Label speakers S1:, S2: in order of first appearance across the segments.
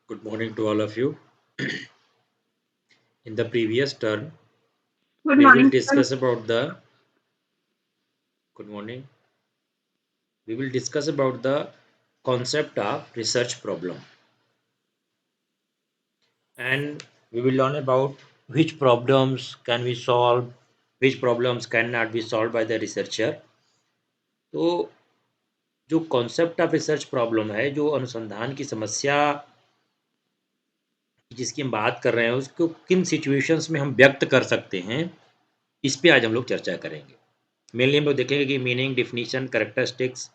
S1: Good morning to all of you. In the previous turn,
S2: Good
S1: we will
S2: morning, sir.
S1: discuss about the good morning. We will discuss about the concept of research problem, and we will learn about which problems can we solve, which problems cannot be solved by the researcher. तो जो concept of research problem है, जो अनुसंधान की समस्या जिसकी हम बात कर रहे हैं, उसको किन सिचुएशंस में हम व्यक्त कर सकते हैं, इस पे आज हम लोग चर्चा करेंगे। मेनली हम लोग देखेंगे कि मीनिंग, डिफिनीशन, कैरेक्टरिस्टिक्स,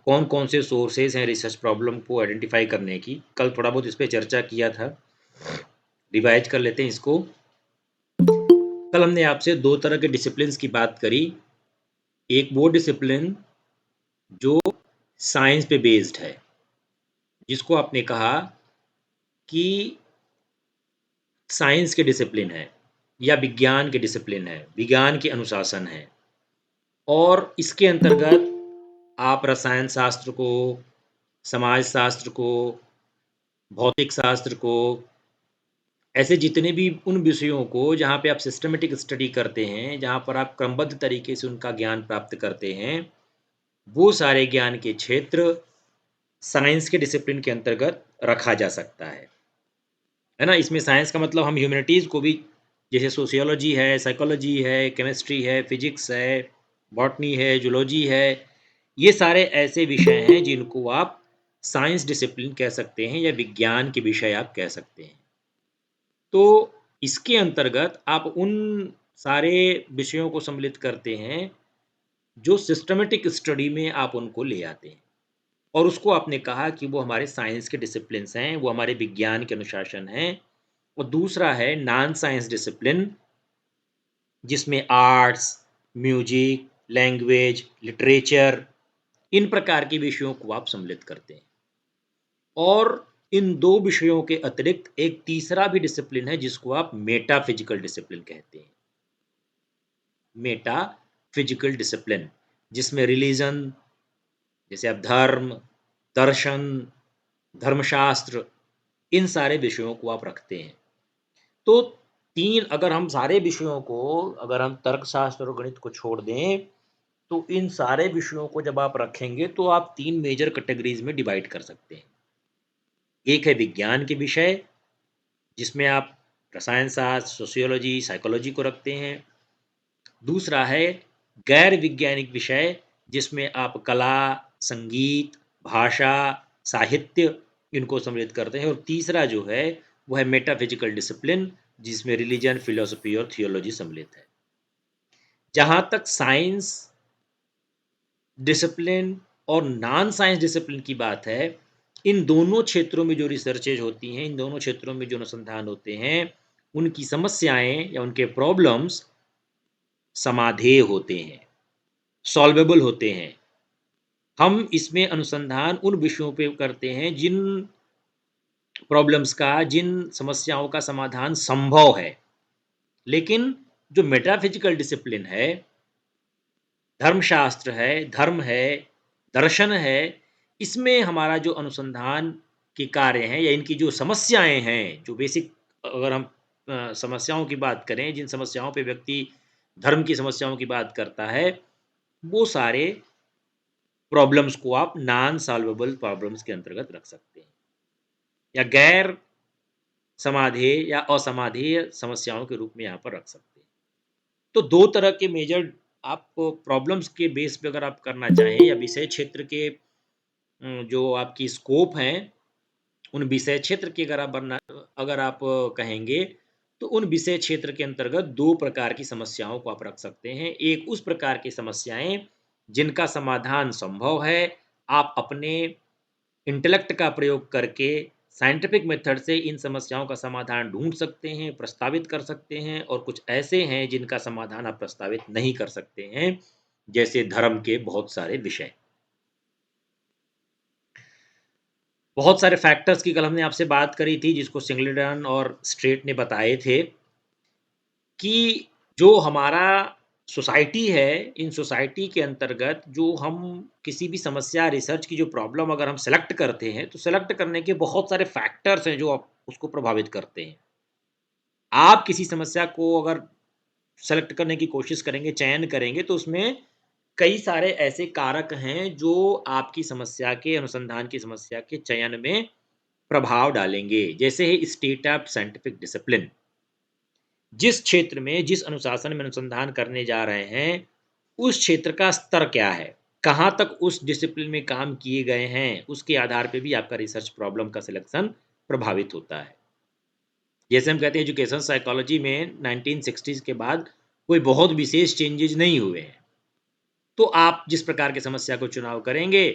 S1: कौन कौन से सोर्सेज हैं रिसर्च प्रॉब्लम को आइडेंटिफाई करने की। कल थोड़ा बहुत इस पर चर्चा किया था, रिवाइज कर लेते हैं इसको। कल हमने आपसे दो तरह के डिसिप्लिन की बात करी। एक वो डिसिप्लिन जो साइंस पे बेस्ड है, जिसको आपने कहा कि साइंस के डिसिप्लिन है या विज्ञान के डिसिप्लिन है, विज्ञान के अनुशासन है। और इसके अंतर्गत आप रसायन शास्त्र को, समाज शास्त्र को, भौतिक शास्त्र को, ऐसे जितने भी उन विषयों को जहाँ पे आप सिस्टमेटिक स्टडी करते हैं, जहाँ पर आप क्रमबद्ध तरीके से उनका ज्ञान प्राप्त करते हैं, वो सारे ज्ञान के क्षेत्र साइंस के डिसिप्लिन के अंतर्गत रखा जा सकता है ना। इसमें साइंस का मतलब हम ह्यूमैनिटीज़ को भी, जैसे सोशियोलॉजी है, साइकोलॉजी है, केमिस्ट्री है, फिजिक्स है, बॉटनी है, जूलॉजी है, ये सारे ऐसे विषय हैं जिनको आप साइंस डिसिप्लिन कह सकते हैं या विज्ञान के विषय आप कह सकते हैं। तो इसके अंतर्गत आप उन सारे विषयों को सम्मिलित करते हैं जो सिस्टमेटिक स्टडी में आप उनको ले आते हैं, और उसको आपने कहा कि वो हमारे साइंस के डिसिप्लिन्स हैं, वो हमारे विज्ञान के अनुशासन हैं। और दूसरा है नॉन साइंस डिसिप्लिन, जिसमें आर्ट्स, म्यूजिक, लैंग्वेज, लिटरेचर, इन प्रकार के विषयों को आप सम्मिलित करते हैं। और इन दो विषयों के अतिरिक्त एक तीसरा भी डिसिप्लिन है जिसको आप मेटाफिजिकल डिसिप्लिन कहते हैं। मेटाफिजिकल डिसिप्लिन, जिसमें रिलीजन, जैसे आप धर्म, दर्शन, धर्मशास्त्र, इन सारे विषयों को आप रखते हैं। तो तीन, अगर हम सारे विषयों को, अगर हम तर्कशास्त्र और गणित को छोड़ दें, तो इन सारे विषयों को जब आप रखेंगे तो आप तीन मेजर कैटेगरीज में डिवाइड कर सकते हैं। एक है विज्ञान के विषय, जिसमें आप रसायन शास्त्र, सोशियोलॉजी, साइकोलॉजी को रखते हैं। दूसरा है गैर वैज्ञानिक विषय, जिसमें आप कला, संगीत, भाषा, साहित्य, इनको सम्मिलित करते हैं। और तीसरा जो है वो है मेटाफिजिकल डिसिप्लिन, जिसमें रिलीजन, फिलोसफी और थियोलॉजी सम्मिलित है। जहाँ तक साइंस डिसिप्लिन और नॉन साइंस डिसिप्लिन की बात है, इन दोनों क्षेत्रों में जो रिसर्चेज होती हैं, इन दोनों क्षेत्रों में जो अनुसंधान होते हैं, उनकी समस्याएं या उनके प्रॉब्लम्स समाधेय होते हैं, सॉल्वेबल होते हैं। हम इसमें अनुसंधान उन विषयों पे करते हैं जिन प्रॉब्लम्स का, जिन समस्याओं का समाधान संभव है। लेकिन जो मेटाफिजिकल डिसिप्लिन है, धर्मशास्त्र है, धर्म है, दर्शन है, इसमें हमारा जो अनुसंधान के कार्य हैं या इनकी जो समस्याएं हैं, जो बेसिक, अगर हम समस्याओं की बात करें, जिन समस्याओं पे व्यक्ति धर्म की समस्याओं की बात करता है, वो सारे प्रॉब्लम्स को आप नॉन सॉल्वेबल प्रॉब्लम्स के अंतर्गत रख सकते हैं, या गैर समाधेय या असमाधेय समस्याओं के रूप में यहाँ पर रख सकते हैं। तो दो तरह के मेजर आप प्रॉब्लम्स के बेस पे अगर आप करना चाहें, या विषय क्षेत्र के जो आपकी स्कोप हैं, उन विषय क्षेत्र की अगर आप अगर आप कहेंगे, तो उन विषय क्षेत्र के अंतर्गत दो प्रकार की समस्याओं को आप रख सकते हैं। एक उस प्रकार की समस्याएं जिनका समाधान संभव है, आप अपने इंटेलेक्ट का प्रयोग करके साइंटिफिक मेथड से इन समस्याओं का समाधान ढूंढ सकते हैं, प्रस्तावित कर सकते हैं। और कुछ ऐसे हैं जिनका समाधान आप प्रस्तावित नहीं कर सकते हैं, जैसे धर्म के बहुत सारे विषय। बहुत सारे फैक्टर्स की कल हमने आपसे बात करी थी, जिसको सिंगलेटन और स्ट्रेट ने बताए थे कि जो हमारा सोसाइटी है, इन सोसाइटी के अंतर्गत जो हम किसी भी समस्या रिसर्च की जो प्रॉब्लम अगर हम सेलेक्ट करते हैं, तो सेलेक्ट करने के बहुत सारे फैक्टर्स हैं जो उसको प्रभावित करते हैं। आप किसी समस्या को अगर सेलेक्ट करने की कोशिश करेंगे, चयन करेंगे, तो उसमें कई सारे ऐसे कारक हैं जो आपकी समस्या के अनुसंधान की समस्या के चयन में प्रभाव डालेंगे। जैसे है स्टेट ऑफ साइंटिफिक डिसिप्लिन। जिस क्षेत्र में, जिस अनुशासन में अनुसंधान करने जा रहे हैं, उस क्षेत्र का स्तर क्या है? कहाँ तक उस डिसिप्लिन में काम किए गए हैं, उसके आधार पे भी आपका रिसर्च प्रॉब्लम का सिलेक्शन प्रभावित होता है। जैसे हम कहते हैं एजुकेशन साइकोलॉजी में 1960s के बाद कोई बहुत विशेष चेंजेज़ नहीं हुए हैं। तो आप जिस प्रकार की समस्या को चुनाव करेंगे,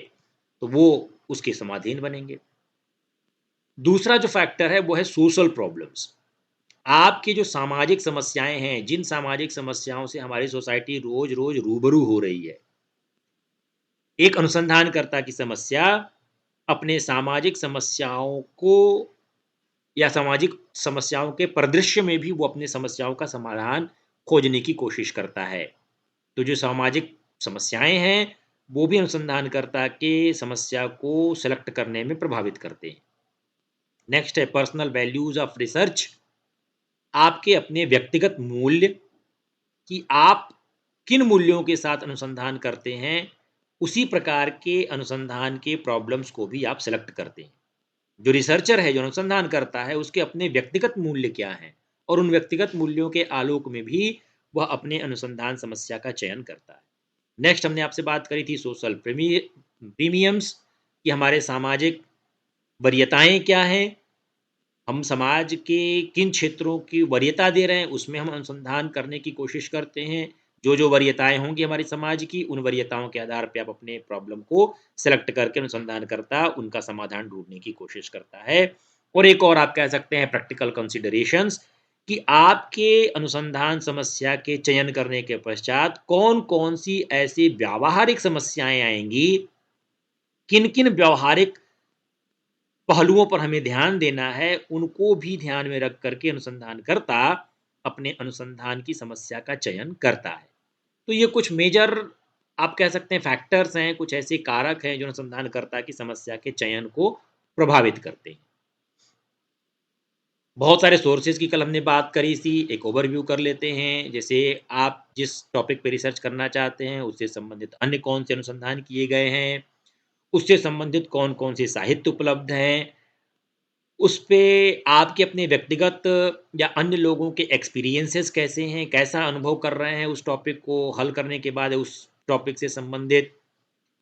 S1: तो वो उसके समाधीन बनेंगे। दूसरा जो फैक्टर है वो है सोशल प्रॉब्लम्स। आपकी जो सामाजिक समस्याएँ हैं, जिन सामाजिक समस्याओं से हमारी सोसाइटी रोज़-रोज़ रूबरू हो रही है। एक अनुसंधानकर्ता की समस्या अपने सामाजिक समस्याओं को या सामाजिक समस्याओं के परिदृश्य में भी वो अपनी समस्याओं का समाधान खोजने की कोशिश करता है। तो जो सामाजिक समस्याएँ हैं, वो भी अनुसंधानकर्ता के समस्या को सेलेक्ट करने में प्रभावित करते हैं। नेक्स्ट है पर्सनल वैल्यूज़ ऑफ रिसर्च। आपके अपने व्यक्तिगत मूल्य कि आप किन मूल्यों के साथ अनुसंधान करते हैं, उसी प्रकार के अनुसंधान के प्रॉब्लम्स को भी आप सेलेक्ट करते हैं। जो रिसर्चर है, जो अनुसंधान करता है, उसके अपने व्यक्तिगत मूल्य क्या हैं और उन व्यक्तिगत मूल्यों के आलोक में भी वह अपने अनुसंधान समस्या का चयन करता है। नेक्स्ट हमने आपसे बात करी थी सोशल प्रीमियम्स कि हमारे सामाजिक वरीयताएँ क्या हैं? हम समाज के किन क्षेत्रों की वरीयता दे रहे हैं, उसमें हम अनुसंधान करने की कोशिश करते हैं। जो-जो वरीयताएँ होंगी हमारे समाज की, उन वरीयताओं के आधार पे आप अपने प्रॉब्लम को सेलेक्ट करके अनुसंधानकर्ता उनका समाधान ढूँढने की कोशिश करता है। और एक और आप कह सकते हैं प्रैक्टिकल कंसिडरेशंस कि आपके अनुसंधान समस्या के चयन करने के पश्चात कौन-कौन सी ऐसी व्यावहारिक समस्याएँ आएँगी, किन-किन व्यावहारिक पहलुओं पर हमें ध्यान देना है, उनको भी ध्यान में रख कर के अनुसंधानकर्ता अपने अनुसंधान की समस्या का चयन करता है। तो ये कुछ मेजर आप कह सकते हैं फैक्टर्स हैं, कुछ ऐसे कारक हैं जो अनुसंधानकर्ता की समस्या के चयन को प्रभावित करते हैं। बहुत सारे सोर्सेज़ की कल हमने बात करी थी, एक ओवरव्यू कर लेते हैं। जैसे आप जिस टॉपिक पे रिसर्च करना चाहते हैं, उससे संबंधित अन्य कौन से अनुसंधान किए गए हैं, उससे संबंधित कौन-कौन से साहित्य उपलब्ध हैं, उसपे आपके अपने व्यक्तिगत या अन्य लोगों के एक्सपीरियंसेस कैसे हैं, कैसा अनुभव कर रहे हैं उस टॉपिक को हल करने के बाद उस टॉपिक से संबंधित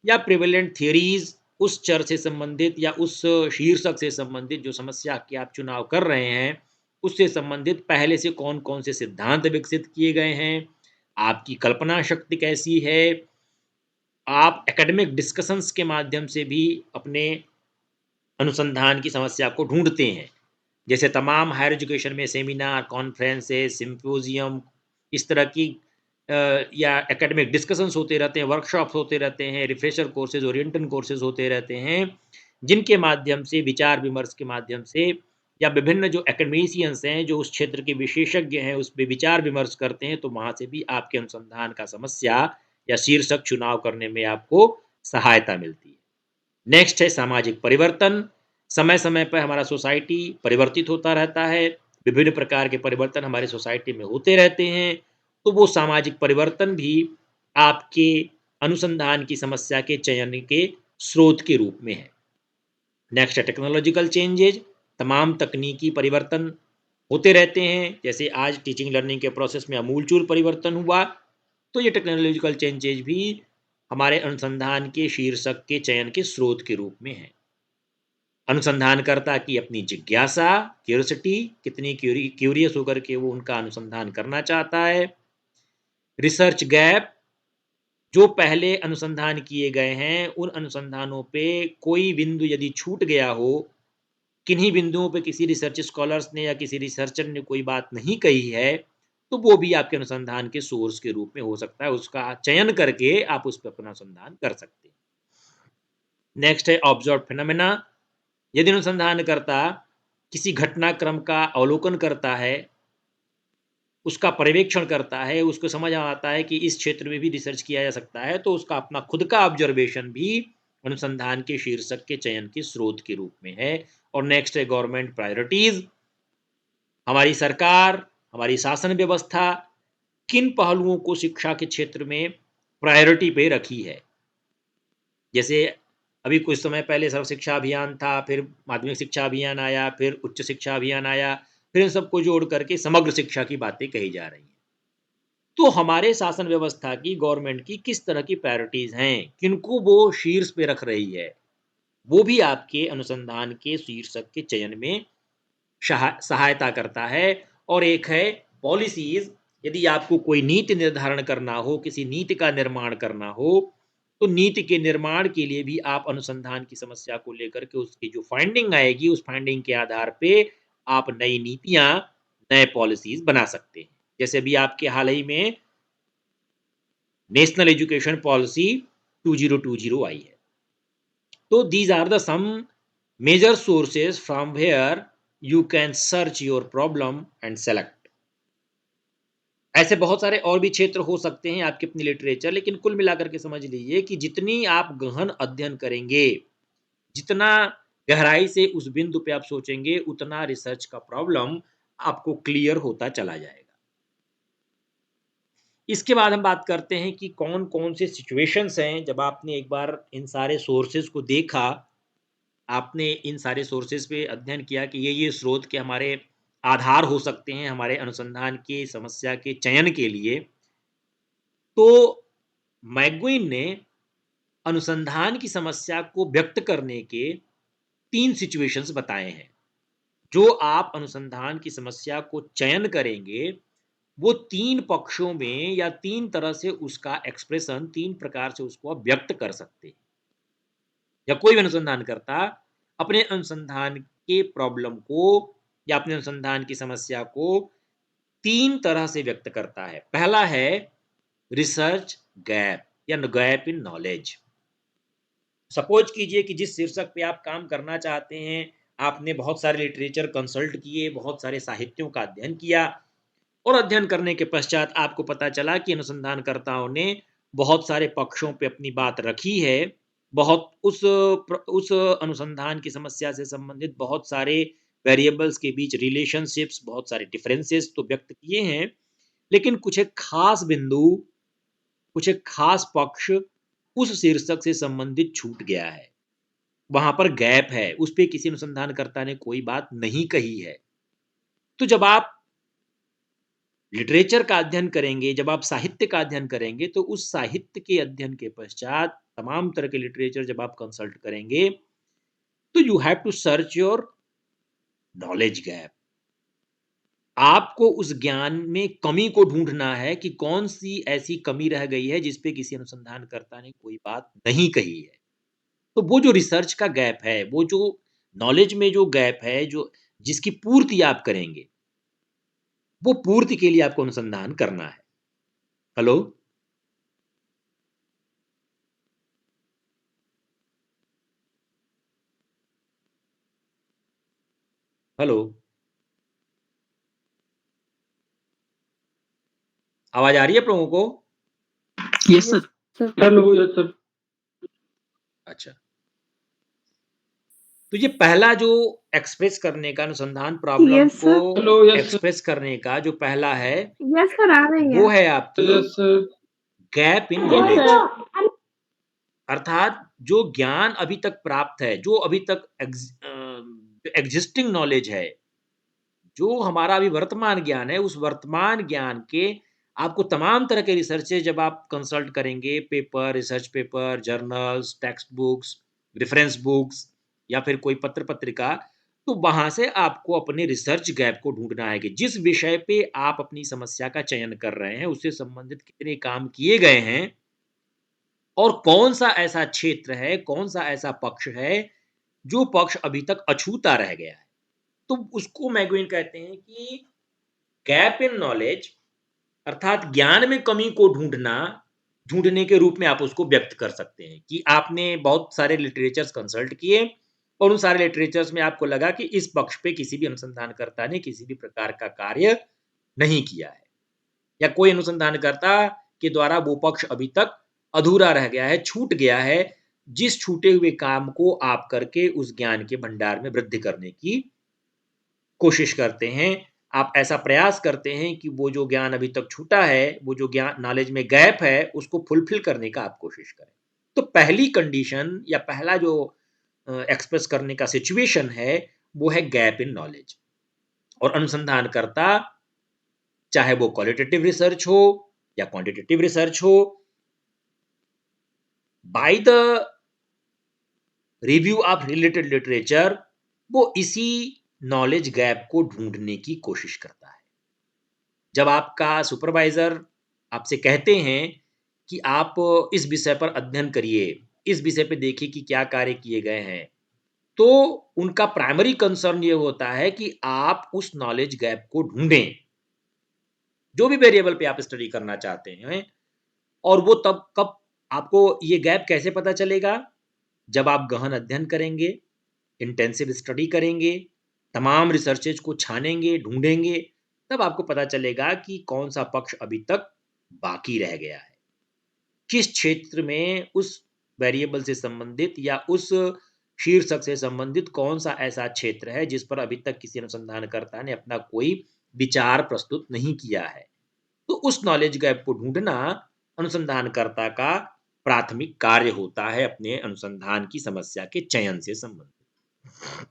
S1: या प्रिवेलेंट थियरीज़ उस चर से संबंधित या उस शीर्षक से संबंधित जो समस्या की आप चुनाव कर रहे हैं, उससे संबंधित पहले से कौन-कौन से सिद्धांत विकसित किए गए हैं, आपकी कल्पना शक्ति कैसी है, आप एकेडमिक डिस्कशंस के माध्यम से भी अपने अनुसंधान की समस्या को ढूँढते हैं। जैसे तमाम हायर एजुकेशन में सेमिनार, कॉन्फ्रेंसेस, सिम्पोजियम इस तरह की या एकेडमिक डिस्कशंस होते रहते हैं, वर्कशॉप्स होते रहते हैं, रिफ्रेशर कोर्सेज़, ओरिएंटल कोर्सेज़ होते रहते हैं, जिनके माध्यम से विचार-विमर्श के माध्यम से या विभिन्न जो एकेडमीशियंस हैं, जो उस क्षेत्र के विशेषज्ञ हैं, उस पे विचार-विमर्श करते हैं, तो वहाँ से भी आपके अनुसंधान का समस्या या शीर्षक चुनाव करने में आपको सहायता मिलती है। नेक्स्ट है सामाजिक परिवर्तन। समय-समय पर हमारा सोसाइटी परिवर्तित होता रहता है। विभिन्न प्रकार के परिवर्तन हमारी सोसाइटी में होते रहते हैं। तो वो सामाजिक परिवर्तन भी आपके अनुसंधान की समस्या के चयन के स्रोत के रूप में है। नेक्स्ट है टेक्नोलॉजिकल चेंजेज़। तमाम तकनीकी परिवर्तन होते रहते हैं। जैसे आज टीचिंग लर्निंग के प्रोसेस में आमूलचूल परिवर्तन हुआ, तो ये टेक्नोलॉजिकल चेंजेज़ भी हमारे अनुसंधान के शीर्षक के चयन के स्रोत के रूप में हैं। अनुसंधानकर्ता की अपनी जिज्ञासा, क्यूरियोसिटी कितनी क्यूरियस होकर के वो उनका अनुसंधान करना चाहता है। रिसर्च गैप जो पहले अनुसंधान किए गए हैं, उन अनुसंधानों पे कोई बिंदु यदि छूट गया हो, किन्हीं बिंदुओं पे किसी रिसर्च स्कॉलर्स ने या किसी रिसर्चर ने कोई बात नहीं कही है, तो वो भी आपके अनुसंधान के सोर्स के रूप में हो सकता है। उसका चयन करके आप उस पे अपना अनुसंधान कर सकते हैं। नेक्स्ट है ऑब्जर्व्ड फिनोमेना। यदि अनुसंधानकर्ता किसी घटनाक्रम का अवलोकन करता है उसका पर्यवेक्षण करता है, उसको समझ आता है कि इस क्षेत्र में भी रिसर्च किया जा सकता है, तो उसका अपना खुद का ऑब्जर्वेशन भी अनुसंधान के शीर्षक के चयन के स्रोत के रूप में है। और नेक्स्ट है गवर्नमेंट प्रायोरिटीज। हमारी सरकार, हमारी शासन व्यवस्था किन पहलुओं को शिक्षा के क्षेत्र में प्रायोरिटी पे रखी है। जैसे अभी कुछ समय पहले सर्व शिक्षा अभियान था, फिर माध्यमिक शिक्षा अभियान आया, फिर उच्च शिक्षा अभियान आया, फिर इन सबको जोड़ करके समग्र शिक्षा की बातें कही जा रही हैं। तो हमारे शासन व्यवस्था की, गवर्नमेंट की किस तरह की प्रायोरिटीज हैं, किनको वो शीर्ष पे रख रही है, वो भी आपके अनुसंधान के शीर्षक के चयन में सहायता करता है। और एक है पॉलिसीज। यदि आपको कोई नीति निर्धारण करना हो, किसी नीति का निर्माण करना हो, तो नीति के निर्माण के लिए भी आप अनुसंधान की समस्या को लेकर के उसकी जो फाइंडिंग आएगी, उस फाइंडिंग के आधार पे आप नई नीतियां, नए पॉलिसीज बना सकते हैं। जैसे अभी आपके हाल ही में नेशनल एजुकेशन पॉलिसी 2020 आई है। तो these are the some major sources from where you can search your problem and select. ऐसे बहुत सारे और भी क्षेत्र हो सकते हैं आपके अपनी लिटरेचर, लेकिन कुल मिलाकर के समझ लीजिए कि जितनी आप गहन अध्ययन करेंगे, जितना गहराई से उस बिंदु पे आप सोचेंगे, उतना रिसर्च का प्रॉब्लम आपको क्लियर होता चला जाएगा। इसके बाद हम बात करते हैं कि कौन-कौन से सिचुएशंस हैं जब आपने एक बार इन सारे सोर्सेज को देखा, आपने इन सारे सोर्सेज पे अध्ययन किया कि ये स्रोत के हमारे आधार हो सकते हैं हमारे अनुसंधान की समस्या के चयन के लिए। तो मैगुइन ने अनुसंधान की समस्या को व्यक्त करने के 3 सिचुएशंस बताए हैं। जो आप अनुसंधान की समस्या को चयन करेंगे, वो 3 पक्षों में या 3 तरह से उसका एक्सप्रेशन, 3 प्रकार से उसको आप व्यक्त कर सकते हैं। या कोई भी अनुसंधानकर्ता अपने अनुसंधान के प्रॉब्लम को या अपने अनुसंधान की समस्या को 3 तरह से व्यक्त करता है। पहला है रिसर्च गैप या गैप इन नॉलेज। सपोज कीजिए कि जिस शीर्षक पे आप काम करना चाहते हैं, आपने बहुत सारे लिटरेचर कंसल्ट किए, बहुत सारे साहित्यों का अध्ययन किया, और अध्ययन करने के पश्चात आपको पता चला कि अनुसंधानकर्ताओं ने बहुत सारे पक्षों पे अपनी बात रखी है। बहुत उस अनुसंधान की समस्या से संबंधित बहुत सारे वेरिएबल्स के बीच रिलेशनशिप्स, बहुत सारे डिफरेंसेस तो व्यक्त किए हैं, लेकिन कुछ एक खास बिंदु, कुछ एक खास पक्ष उस शीर्षक से संबंधित छूट गया है। वहां पर गैप है, उस पे किसी अनुसंधानकर्ता ने कोई बात नहीं कही है। तो जब आप लिटरेचर का अध्ययन करेंगे, जब आप साहित्य का अध्ययन करेंगे, तो उस साहित्य के अध्ययन के पश्चात तमाम तरह के लिटरेचर जब आप कंसल्ट करेंगे, तो you have to search your knowledge gap. आपको उस ज्ञान में कमी को ढूंढना है कि कौन सी ऐसी कमी रह गई है जिस पे किसी अनुसंधानकर्ता ने कोई बात नहीं कही है। तो वो जो रिसर्च का गैप है, वो जो नॉलेज में जो गैप है, जो जिसकी पूर्ति आप करेंगे, वो पूर्ति के लिए आपको अनुसंधान करना है। हेलो? हेलो? आवाज आ रही है आप लोगों को?
S2: Yes sir.
S3: Hello, yes sir.
S1: अच्छा। तो ये पहला जो एक्सप्रेस करने का अनुसंधान प्रॉब्लम
S2: यस
S1: को
S2: sir.
S3: Hello, yes sir.
S1: Express करने का जो पहला है,
S2: यस सर, आ रही
S1: वो
S2: है।
S1: है आपकी
S3: yes sir.
S1: Gap in
S2: yes
S1: knowledge.
S2: Sir.
S1: अर्थात जो ज्ञान अभी तक प्राप्त है, जो अभी तक एग्जिस्टिंग नॉलेज है, जो हमारा अभी वर्तमान ज्ञान है, उस वर्तमान ज्ञान के आपको तमाम तरह के रिसर्चेज जब आप कंसल्ट करेंगे, paper, research paper, journals, text books, reference books या फिर कोई पत्र पत्रिका, तो वहां से आपको अपने रिसर्च गैप को ढूंढना है कि जिस विषय पे आप अपनी समस्या का चयन कर रहे हैं, उससे संबंधित कितने काम किए गए हैं, और कौन सा ऐसा क्षेत्र है, कौन सा ऐसा पक्ष है जो पक्ष अभी तक अछूता रह गया है। तो उसको मैगुइन कहते हैं कि गैप इन नॉलेज, अर्थात ज्ञान में कमी को ढूंढने के रूप में आप उसको व्यक्त कर सकते हैं कि आपने बहुत सारे लिटरेचर्स कंसल्ट किए, और उन सारे लिटरेचर्स में आपको लगा कि इस पक्ष पे किसी भी अनुसंधानकर्ता ने किसी भी प्रकार का कार्य नहीं किया है। या कोई अनुसंधानकर्ता के द्वारा वो पक्ष अभी तक अधूरा रह गया है, छूट गया है, जिस छूटे हुए काम को आप करके उस ज्ञान के भंडार में वृद्धि करने की कोशिश करते हैं। आप ऐसा प्रयास करते हैं कि वो जो ज्ञान अभी तक छूटा है, वो जो ज्ञान नॉलेज में गैप है, उसको फुलफिल करने का आप कोशिश करें। तो पहली कंडीशन या पहला जो एक्सप्रेस करने का सिचुएशन है, वो है गैप इन नॉलेज। और अनुसंधानकर्ता, चाहे वो क्वालिटेटिव रिसर्च हो या क्वांटिटेटिव रिसर्च हो, by the review of related literature, वो इसी नॉलेज गैप को ढूंढने की कोशिश करता है। जब आपका सुपरवाइजर आपसे कहते हैं कि आप इस विषय पर अध्ययन करिए, इस विषय पे देखिए कि क्या कार्य किए गए हैं, तो उनका प्राइमरी कंसर्न ये होता है कि आप उस नॉलेज गैप को ढूंढें, जो भी वेरिएबल पे आप स्टडी करना चाहते हैं। और वो तब कब आपको ये गैप कैसे पता चलेगा? जब आप गहन अध्ययन करेंगे, इंटेंसिव स्टडी करेंगे, तमाम रिसर्चेज को छानेंगे, ढूंढेंगे, तब आपको पता चलेगा कि कौन सा पक्ष अभी तक बाकी रह गया है। किस क्षेत्र में उस वेरिएबल से संबंधित या उस शीर्षक से संबंधित कौन सा ऐसा क्षेत्र है जिस पर अभी तक किसी अनुसंधानकर्ता ने अपना कोई विचार प्रस्तुत नहीं किया है। तो उस नॉलेज गैप को ढूंढना अनुसंधानकर्ता का प्राथमिक कार्य होता है अपने अनुसंधान की समस्या के चयन से संबंधित।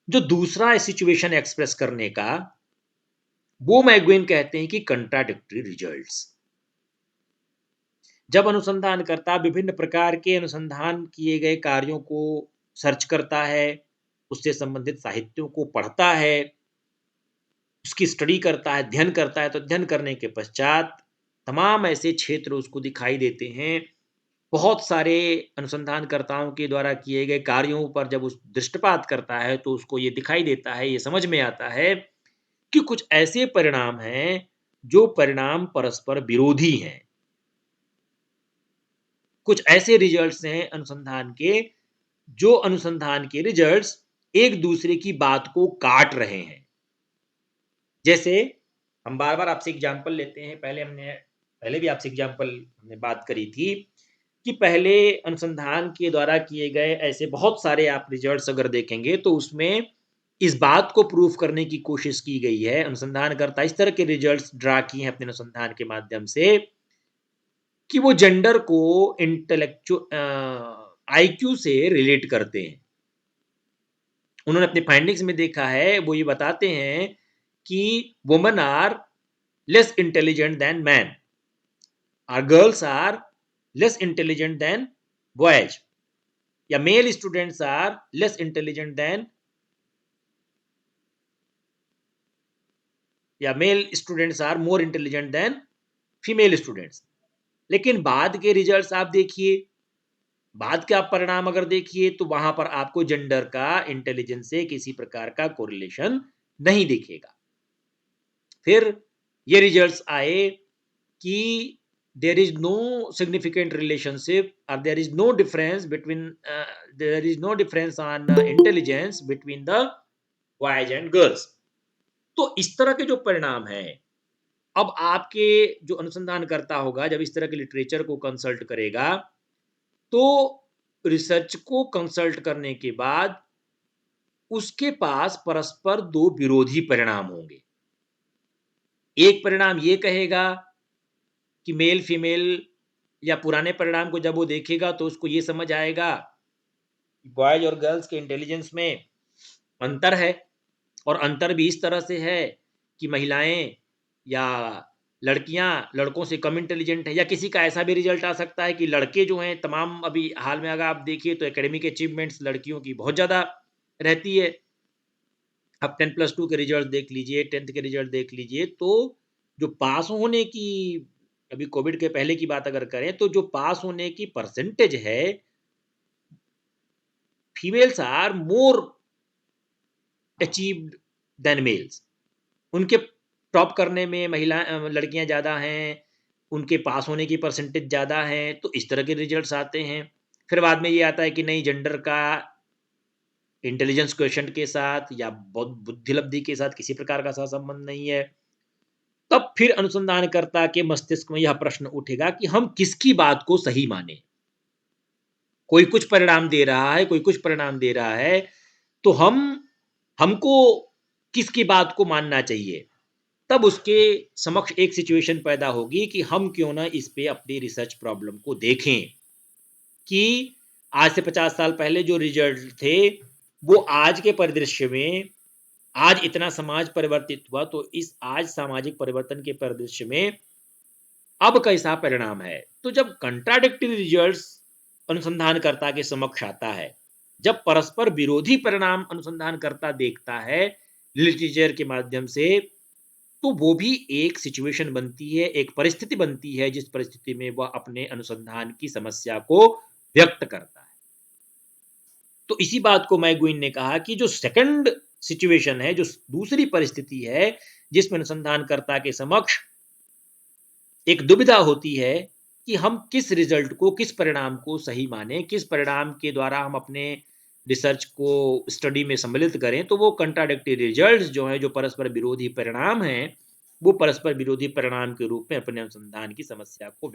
S1: जो दूसरा सिचुएशन एक्सप्रेस करने का, वो मैगुइन कहते हैं कि कंट्राडिक्टरी रिजल्ट्स। जब अनुसंधानकर्ता विभिन्न प्रकार के अनुसंधान किए गए कार्यों को सर्च करता है, उससे संबंधित साहित्यों को पढ़ता है, उसकी स्टडी करता है, अध्ययन करता है, तो अध्ययन करने के पश्चात तमाम ऐसे क्षेत्र उसको दिखाई देते हैं। बहुत सारे अनुसंधानकर्ताओं के द्वारा किए गए कार्यों पर जब उस दृष्टिपात करता है, तो उसको ये दिखाई देता है, ये समझ में आता है कि कुछ ऐसे परिणाम हैं, जो परिणाम परस्पर विरोधी हैं। कुछ ऐसे रिजल्ट्स हैं अनुसंधान के, जो अनुसंधान के रिजल्ट्स एक दूसरे की बात को काट रहे हैं। जैसे हम बार-बार आपसे एग्जांपल लेते हैं, पहले भी आपसे एग्जांपल हमने बात करी थी कि पहले अनुसंधान के द्वारा किए गए ऐसे बहुत सारे आप रिजल्ट्स अगर देखेंगे, तो उसमें इस बात को प्रूव करने की कोशिश की गई है, अनुसंधानकर्ता इस तरह के रिजल्ट्स ड्रा किए हैं अपने अनुसंधान के माध्यम से कि वो जेंडर को आईक्यू से रिलेट करते हैं। उन्होंने अपने फाइंडिंग्स में देखा है, वो ये बताते हैं कि women are less intelligent than man, और girls are less intelligent than boys, या male students are less intelligent than, या male students are more intelligent than female students. लेकिन बाद के रिजल्ट्स आप देखिए, बाद के आप परिणाम अगर देखिए, तो वहां पर आपको जेंडर का इंटेलिजेंस से किसी प्रकार का कोरिलेशन नहीं दिखेगा। फिर ये रिजल्ट्स आए कि there is no significant relationship, or there is no difference between there is no difference on intelligence between the boys and girls। तो इस तरह के जो परिणाम हैं, अब आपके जो अनुसंधान करता होगा, जब इस तरह के लिटरेचर को कंसल्ट करेगा, तो रिसर्च को कंसल्ट करने के बाद उसके पास परस्पर दो विरोधी परिणाम होंगे। एक परिणाम ये कहेगा कि मेल फीमेल, या पुराने परिणाम को जब वो देखेगा तो उसको ये समझ आएगा कि बॉयज और गर्ल्स के इंटेलिजेंस में अंतर है, और अंतर भी इस तरह से है कि महिलाएं या लड़कियां लड़कों से कम इंटेलिजेंट है, या किसी का ऐसा भी रिजल्ट आ सकता है कि लड़के जो हैं, तमाम अभी हाल में अगर आप देखिए तो एकेडमिक अचीवमेंट्स लड़कियों की बहुत ज़्यादा रहती है। आप 10+2 के रिजल्ट देख लीजिए, 10th के रिजल्ट देख लीजिए, तो जो पास होने की, अभी कोविड के पहले की बात अगर करें, तो जो पास होने की परसेंटेज है, females are more achieved than males. उनके टॉप करने में लड़कियां ज़्यादा हैं, उनके पास होने की परसेंटेज ज़्यादा है, तो इस तरह के रिजल्ट्स आते हैं। फिर बाद में ये आता है कि नहीं, जेंडर का इंटेलिजेंस क्वेश्चन के साथ या बुद्धिलब्धि के साथ किसी प्रकार का सहसंबंध नहीं है। तब फिर अनुसंधानकर्ता के मस्तिष्क में यह प्रश्न उठेगा कि हम किसकी बात को सही माने। कोई कुछ परिणाम दे रहा है, कोई कुछ परिणाम दे रहा है, तो हमको किसकी बात को मानना चाहिए। तब उसके समक्ष एक सिचुएशन पैदा होगी कि हम क्यों ना इस पे अपनी रिसर्च प्रॉब्लम को देखें कि आज से 50 साल पहले जो रिजल्ट थे, वो आज के परिदृश्य में, आज इतना समाज परिवर्तित हुआ, तो इस आज सामाजिक परिवर्तन के परिदृश्य में अब कैसा परिणाम है। तो जब कंट्राडिक्टरी रिजल्ट्स अनुसंधानकर्ता के समक्ष आता है, जब परस्पर विरोधी परिणाम अनुसंधानकर्ता देखता है लिटरेचर के माध्यम से, तो वो भी एक सिचुएशन बनती है, एक परिस्थिति बनती है, जिस परिस्थिति में वह अपने अनुसंधान की समस्या को व्यक्त करता है। तो इसी बात को मैगुइन ने कहा कि जो सेकंड सिचुएशन है, जो दूसरी परिस्थिति है, जिसमें अनुसंधानकर्ता के समक्ष एक दुविधा होती है कि हम किस रिजल्ट को, किस परिणाम को सही माने, किस परिणाम के द्वारा हम अपने रिसर्च को स्टडी में सम्मिलित करें, तो वो कंट्राडिक्टरी रिजल्ट्स जो है, जो परस्पर विरोधी परिणाम हैं, वो परस्पर विरोधी परिणाम के रूप में अपने अनुसंधान की समस्या को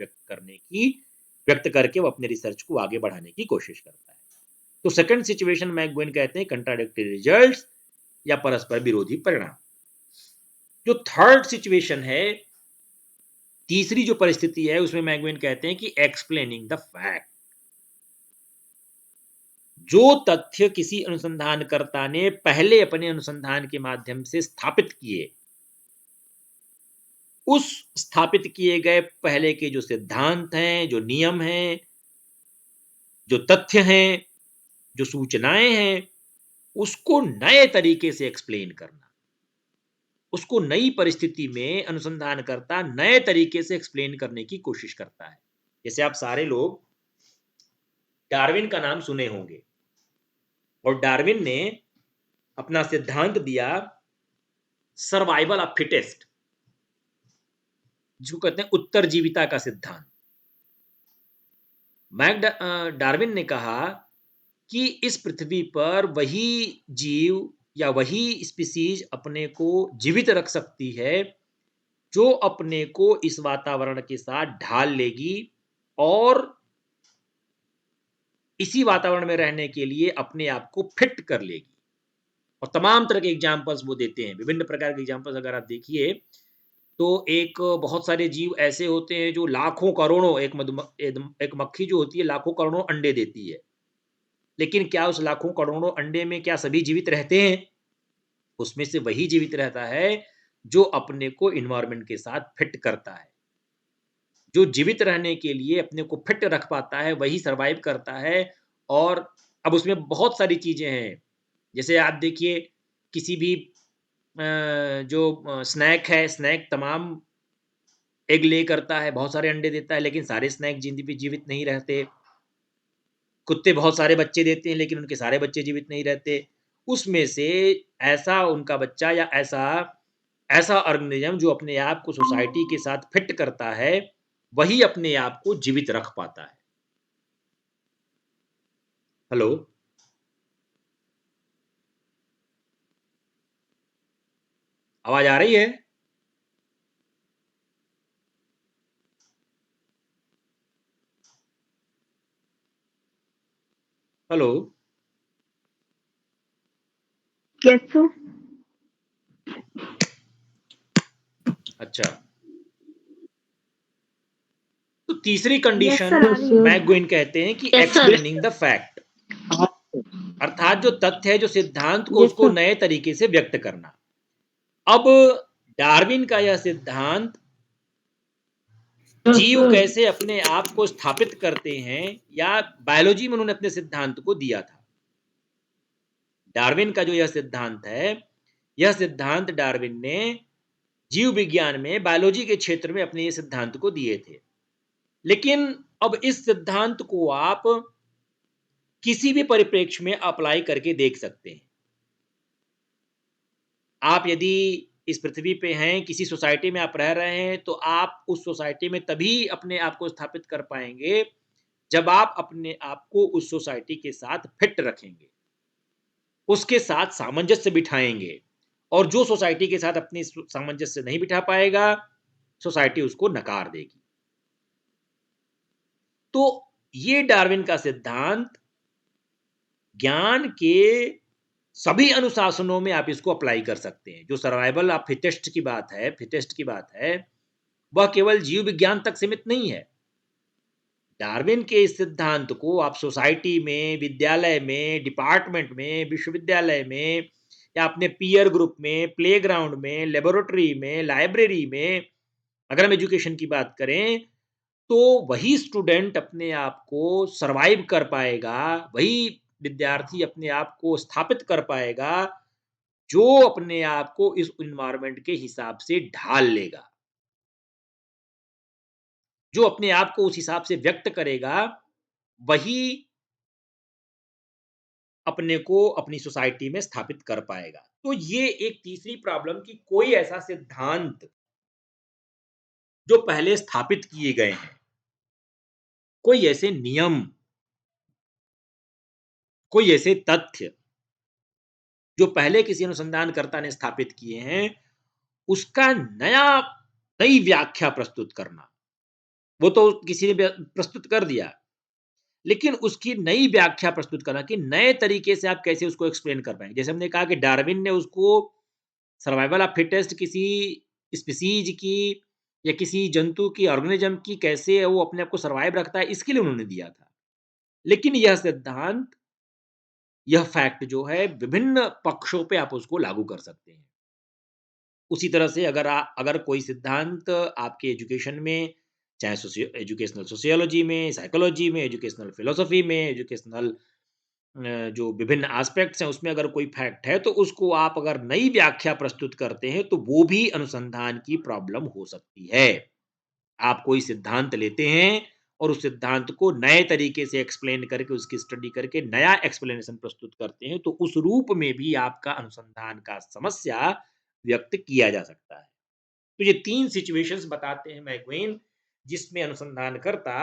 S1: व्यक्त करके वो अपने रिसर्च को आगे बढ़ाने की कोशिश करता है। तो सेकंड सिचुएशन मैगुइन कहते हैं कंट्राडिक्टरी रिजल्ट्स या परस्पर विरोधी परिणाम। जो थर्ड सिचुएशन है, तीसरी जो परिस्थिति है, उसमें मैगुइन कहते हैं कि एक्सप्लेनिंग द फैक्ट। जो तथ्य किसी अनुसंधानकर्ता ने पहले अपने अनुसंधान के माध्यम से स्थापित किए, उस स्थापित किए गए पहले के जो सिद्धांत हैं, जो नियम हैं, जो तथ्य हैं, जो सूचनाएं हैं, उसको नए तरीके से एक्सप्लेन करना, उसको नई परिस्थिति में अनुसंधानकर्ता नए तरीके से एक्सप्लेन करने की कोशिश करता है। जैसे आप सारे लोग डार्विन का नाम सुने होंगे, और डार्विन ने अपना सिद्धांत दिया सर्वाइवल ऑफ फिटेस्ट, जिसको कहते हैं उत्तरजीविता का सिद्धांत। डार्विन ने कहा कि इस पृथ्वी पर वही जीव या वही स्पीसीज अपने को जीवित रख सकती है जो अपने को इस वातावरण के साथ ढाल लेगी और इसी वातावरण में रहने के लिए अपने आप को फिट कर लेगी। और तमाम तरह के एग्जाम्पल्स वो देते हैं, विभिन्न प्रकार के एग्जाम्पल्स अगर आप देखिए तो एक बहुत सारे जीव ऐसे होते हैं जो लाखों करोड़ों, एक मक्खी जो होती है लाखों करोड़ों अंडे देती है, लेकिन क्या उस लाखों करोड़ों अंडे में क्या सभी जीवित रहते हैं? उसमें से वही जीवित रहता है जो अपने को इन्वायरमेंट के साथ फिट करता है। जो जीवित रहने के लिए अपने को फिट रख पाता है वही सर्वाइव करता है। और अब उसमें बहुत सारी चीजें हैं, जैसे आप देखिए किसी भी जो स्नैक है, स्नैक तमाम एग ले करता है, बहुत सारे अंडे देता है, लेकिन सारे स्नैक जीवित नहीं रहते। कुत्ते बहुत सारे बच्चे देते हैं, लेकिन उनके सारे बच्चे जीवित नहीं रहते। उसमें से ऐसा उनका बच्चा या ऐसा ऐसा ऑर्गेनिज्म जो अपने आप को सोसाइटी के साथ फिट करता है, वही अपने आप को जीवित रख पाता है। हेलो, आवाज आ रही है? Hello,
S2: Yes, sir.
S1: अच्छा। तो तीसरी
S2: Yes,
S1: कंडीशन
S2: sir. आ रही है।
S1: मैकगुइन कहते हैं कि
S2: Yes, sir.
S1: Explaining the fact, अर्थात जो तथ्य है, जो सिद्धांत को
S2: Yes,
S1: उसको
S2: sir.
S1: नए तरीके से व्यक्त करना। अब डार्विन का यह सिद्धांत जीव कैसे अपने आप को स्थापित करते हैं, या बायोलॉजी में उन्होंने अपने सिद्धांत को दिया था। डार्विन का जो यह सिद्धांत है, यह सिद्धांत डार्विन ने जीव विज्ञान में, बायोलॉजी के क्षेत्र में अपने ये सिद्धांत को दिए थे। लेकिन अब इस सिद्धांत को आप किसी भी परिप्रेक्ष्य में अप्लाई करके देख सकते हैं। आप यदि इस पृथ्वी पे हैं, किसी सोसाइटी में आप रह रहे हैं, तो आप उस सोसाइटी में तभी अपने आप को स्थापित कर पाएंगे जब आप अपने आप को उस सोसाइटी के साथ फिट रखेंगे, उसके साथ सामंजस्य बिठाएंगे और जो सोसाइटी के साथ अपनी सामंजस्य नहीं बिठा पाएगा, सोसाइटी उसको नकार देगी। तो ये डार्विन का सिद्धांत ज्ञान के सभी अनुशासनों में आप इसको अप्लाई कर सकते हैं। जो सर्वाइवल ऑफ फिटेस्ट की बात है, वह केवल जीव विज्ञान तक सीमित नहीं है। डार्विन के इस सिद्धांत को आप सोसाइटी में, विद्यालय में, डिपार्टमेंट में, विश्वविद्यालय में, या अपने पीयर ग्रुप में, प्लेग्राउंड में, लेबोरेटरी में, लाइब्रेरी में, अगर हम एजुकेशन की बात करें, तो वही स्टूडेंट अपने आप को सर्वाइव कर पाएगा, वही विद्यार्थी अपने आप को स्थापित कर पाएगा, जो अपने आप को इस एनवायरनमेंट के हिसाब से ढाल लेगा, जो अपने आप को उस हिसाब से व्यक्त करेगा, वही अपने को अपनी सोसाइटी में स्थापित कर पाएगा। तो ये एक तीसरी प्रॉब्लम कि कोई ऐसा सिद्धांत जो पहले स्थापित किए गए हैं, कोई ऐसे नियम, कोई ऐसे तथ्य जो पहले किसी अनुसंधानकर्ता ने स्थापित किए हैं, उसका नई व्याख्या प्रस्तुत करना। वो तो किसी ने प्रस्तुत कर दिया, लेकिन उसकी नई व्याख्या प्रस्तुत करना कि नए तरीके से आप कैसे उसको एक्सप्लेन कर पाएंगे। जैसे हमने कहा कि डार्विन ने उसको सर्वाइवल ऑफ फिटेस्ट किसी स्पीसीज की या किसी जंतु की, ऑर्गेनिज्म की, कैसे वो अपने आप को सर्वाइव रखता है, इसके लिए उन्होंने दिया था। लेकिन यह सिद्धांत, यह फैक्ट जो है, विभिन्न पक्षों पे आप उसको लागू कर सकते हैं। उसी तरह से अगर कोई सिद्धांत आपके एजुकेशन में, चाहे एजुकेशनल सोशियोलॉजी में, साइकोलॉजी में, एजुकेशनल फिलोसफी में, एजुकेशनल जो विभिन्न एस्पेक्ट्स हैं, उसमें अगर कोई फैक्ट है, तो उसको आप अगर नई व्याख्या प्रस्तुत करते हैं, तो वो भी अनुसंधान की प्रॉब्लम हो सकती है। आप कोई सिद्धांत लेते हैं और उस सिद्धांत को नए तरीके से एक्सप्लेन करके, उसकी स्टडी करके नया एक्सप्लेनेशन प्रस्तुत करते हैं, तो उस रूप में भी आपका अनुसंधान का समस्या व्यक्त किया जा सकता है। तो ये 3 सिचुएशंस बताते हैं मैक्वेन, जिसमें अनुसंधानकर्ता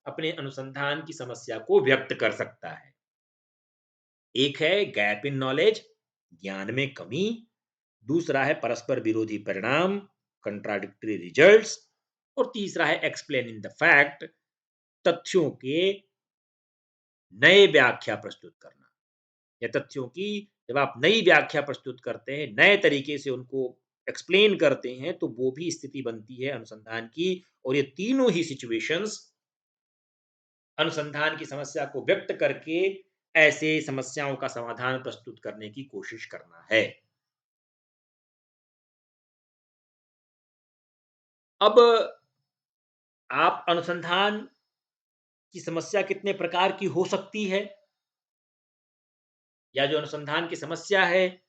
S1: अपने अनुसंधान की समस्या को व्यक्त कर सकता है। एक है गैप इन नॉलेज, ज्ञान में कमी। दूसरा है परस्पर विरोधी परिणाम, कंट्राडिक्टरी रिजल्ट्स। और तीसरा है एक्सप्लेन इन द फैक्ट, तथ्यों के नए व्याख्या प्रस्तुत करना। या तथ्यों की जब आप नई व्याख्या प्रस्तुत करते हैं, नए तरीके से उनको एक्सप्लेन करते हैं, तो वो भी स्थिति बनती है अनुसंधान की। और ये तीनों ही सिचुएशंस अनुसंधान की समस्या को व्यक्त करके ऐसे समस्याओं का समाधान प्रस्तुत करने की कोशिश करना है। अब आप अनुसंधान की समस्या कितने प्रकार की हो सकती है, या जो अनुसंधान की समस्या है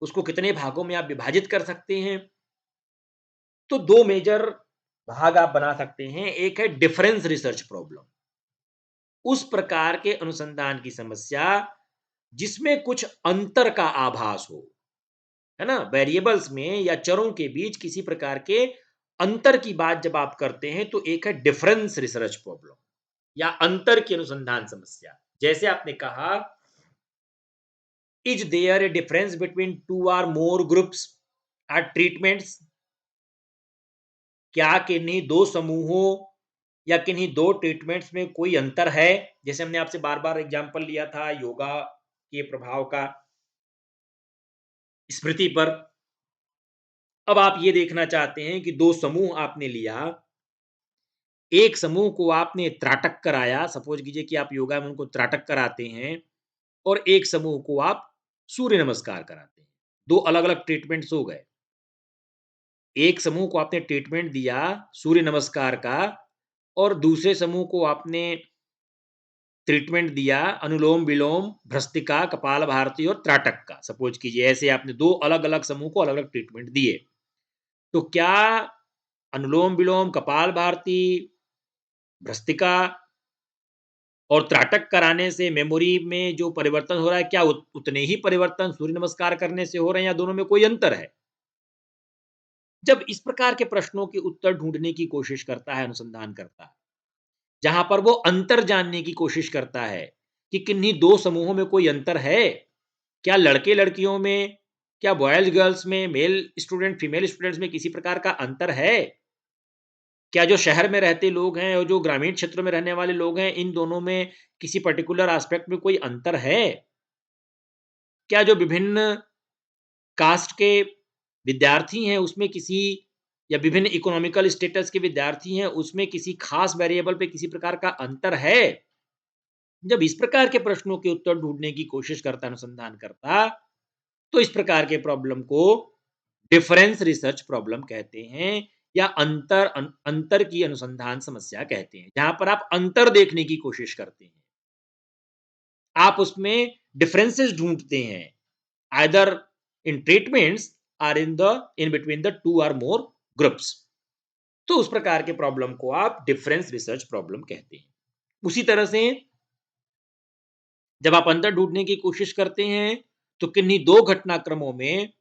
S1: उसको कितने भागों में आप विभाजित कर सकते हैं, तो दो मेजर भाग आप बना सकते हैं। एक है डिफरेंस रिसर्च प्रॉब्लम, उस प्रकार के अनुसंधान की समस्या जिसमें कुछ अंतर का आभास हो, है ना, वेरिएबल्स में या चरों के बीच किसी प्रकार के अंतर की बात जब आप करते हैं, तो एक है डिफरेंस रिसर्च प्रॉब्लम या अंतर की अनुसंधान समस्या। जैसे आपने कहा, is there a difference between two or more groups or treatments, क्या किन्हीं दो समूहों या किन्हीं दो ट्रीटमेंट्स में कोई अंतर है। जैसे हमने आपसे बार बार एग्जाम्पल लिया था योगा के प्रभाव का स्मृति पर। अब आप ये देखना चाहते हैं कि दो समूह आपने लिया, एक समूह को आपने त्राटक कराया, सपोज कीजिए कि आप योगा में उनको त्राटक कराते हैं, और एक समूह को आप सूर्य नमस्कार कराते हैं। दो अलग अलग ट्रीटमेंट्स हो गए। एक समूह को आपने ट्रीटमेंट दिया सूर्य नमस्कार का, और दूसरे समूह को आपने ट्रीटमेंट दिया अनुलोम विलोम, भ्रस्तिका, कपालभाति और त्राटक का। सपोज कीजिए ऐसे आपने दो अलग अलग समूह को अलग अलग ट्रीटमेंट दिए। तो क्या अनुलोम विलोम, कपालभाति, भ्रस्तिका और त्राटक कराने से मेमोरी में जो परिवर्तन हो रहा है, क्या उतने ही परिवर्तन सूर्य नमस्कार करने से हो रहे हैं, या दोनों में कोई अंतर है? जब इस प्रकार के प्रश्नों के उत्तर ढूंढने की कोशिश करता है अनुसंधान करता, जहां पर वो अंतर जानने की कोशिश करता है कि किन्हीं दो समूहों में कोई अंतर है, क्या लड़के लड़कियों में क्या बॉयज़ गर्ल्स में मेल स्टूडेंट, फीमेल स्टूडेंट्स में किसी प्रकार का अंतर है? क्या जो शहर में रहते लोग हैं और जो ग्रामीण क्षेत्रों में रहने वाले लोग हैं, इन दोनों में किसी पर्टिकुलर एस्पेक्ट में कोई अंतर है? क्या जो विभिन्न कास्ट के विद्यार्थी हैं, उसमें किसी या विभिन्न इकोनॉमिकल स्टेटस के विद्यार्थी हैं, उसमें किसी खास वेरिएबल पे किसी प्रकार का अंतर है? जब इस प्रकार के प्रश्नों के उत्तर ढूँढने की कोशिश करता अनुसंधानकर्ता, तो इस प्रकार के प्रॉब्लम को डिफरेंस रिसर्च प्रॉब्लम कहते हैं या अंतर की अनुसंधान समस्या कहते हैं, जहाँ पर आप अंतर देखने की कोशिश करते हैं। आप उसमें डिफरेंसेस ढूँढते हैं, आइदर इन ट्रीटमेंट्स और इन बिटवीन द 2 और मोर ग्रुप्स। तो उस प्रकार के प्रॉब्लम को आप डिफरेंस रिसर्च प्रॉब्लम कहते हैं। उसी तरह से जब आप अंतर ढूँढने की कोशिश करते हैं, तो किन्हीं 2 घटनाक्रमों में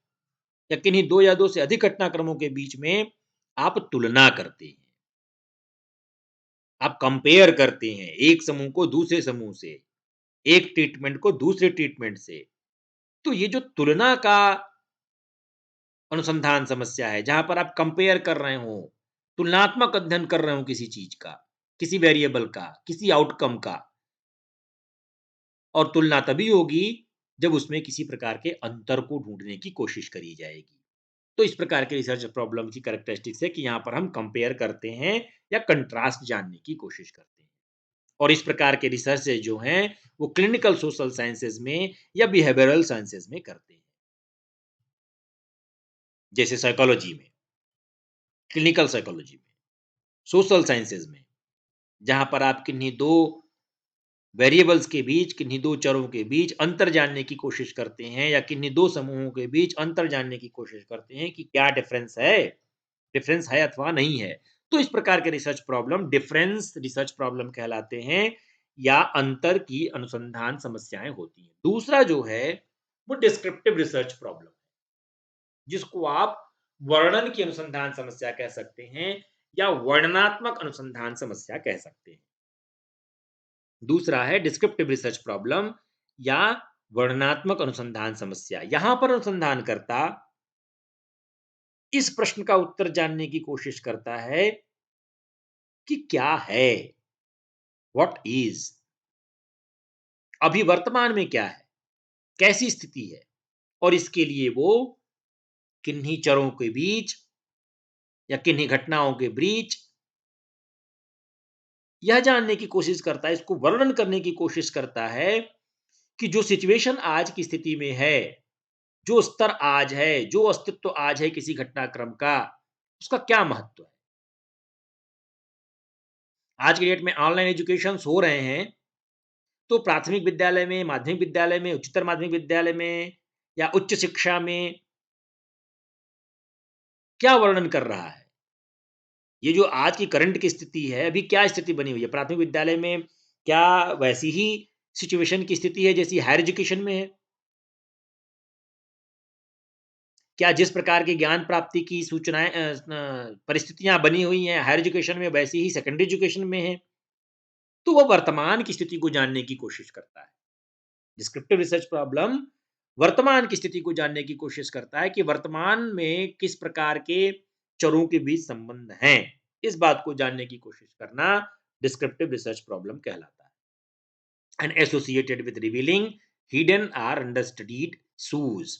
S1: या किन्हीं 2 या 2 से अधिक घटनाक्रमों के बीच में आप तुलना करते हैं। आप कंपेयर करते हैं एक समूह को दूसरे समूह से, एक ट्रीटमेंट को दूसरे ट्रीटमेंट से। तो ये जो तुलना का अनुसंधान समस्या है, जहाँ पर आप कंपेयर कर रहे हो, तुलनात्मक अध्ययन कर रहे हो किसी चीज़ का, किसी वेरिएबल का, किसी आउटकम का, और तुलना तभी होगी जब उसमें किसी प्रकार के अंतर को ढूँढने की कोशिश करी जाएगी। तो इस प्रकार के रिसर्च प्रॉब्लम की कैरेक्टरिस्टिक्स है कि यहाँ पर हम कंपेयर करते हैं या कंट्रास्ट जानने की कोशिश करते हैं। और इस प्रकार के रिसर्च जो हैं, वो क्लिनिकल सोशल साइंसेज़ में या बिहेवियरल साइंसेज़ में करते हैं। जैसे साइकोलॉजी में, क्लिनिकल साइकोलॉजी में, सोशल साइंसेज़ में, जहाँ पर आप किन्हीं 2 वेरिएबल्स के बीच, किन्हीं 2 चरों के बीच अंतर जानने की कोशिश करते हैं या किन्हीं 2 समूहों के बीच अंतर जानने की कोशिश करते हैं कि क्या डिफरेंस है अथवा नहीं है। तो इस प्रकार के research problem difference research problem कहलाते हैं या अंतर की अनुसंधान समस्याएँ होती हैं। दूसरा जो है, वो डिस्क्रिप्टिव रिसर्च प्रॉब्लम, जिसको आप वर्णन की अनुसंधान समस्या कह सकते हैं या वर्णनात्मक अनुसंधान समस्या कह सकते हैं। दूसरा है डिस्क्रिप्टिव रिसर्च प्रॉब्लम या वर्णनात्मक अनुसंधान समस्या। यहां पर अनुसंधानकर्ता इस प्रश्न का उत्तर जानने की कोशिश करता है कि क्या है, व्हाट इज, अभी वर्तमान में क्या है, कैसी स्थिति है, और इसके लिए वो किन्हीं चरों के बीच या किन्हीं घटनाओं के बीच यह जानने की कोशिश करता है, इसको वर्णन करने की कोशिश करता है कि जो सिचुएशन आज की स्थिति में है, जो स्तर आज है, जो अस्तित्व आज है किसी घटनाक्रम का, उसका क्या महत्व है? आज की डेट में ऑनलाइन एजुकेशंस हो रहे हैं, तो प्राथमिक विद्यालय में, माध्यमिक विद्यालय में, उच्चतर माध्यमिक विद्यालय में या उच्च शिक्षा में क्या वर्णन कर रहा है? ये जो आज की करंट की स्थिति है, अभी क्या स्थिति बनी हुई है? प्राथमिक विद्यालय में क्या वैसी ही सिचुएशन की स्थिति है जैसी हायर एजुकेशन में है? क्या जिस प्रकार की ज्ञान प्राप्ति की सूचनाएँ परिस्थितियाँ बनी हुई हैं हायर एजुकेशन में, वैसी ही सेकेंडरी एजुकेशन में है? तो वो वर्तमान की स्थिति को जानने की कोशिश करता है। डिस्क्रिप्टिव रिसर्च प्रॉब्लम वर्तमान की स्थिति को जानने की कोशिश करता है कि वर्तमान में किस प्रकार के चरों के बीच संबंध हैं। इस बात को जानने की कोशिश करना डिस्क्रिप्टिव रिसर्च प्रॉब्लम कहलाता है। And associated with revealing hidden or understudied issues,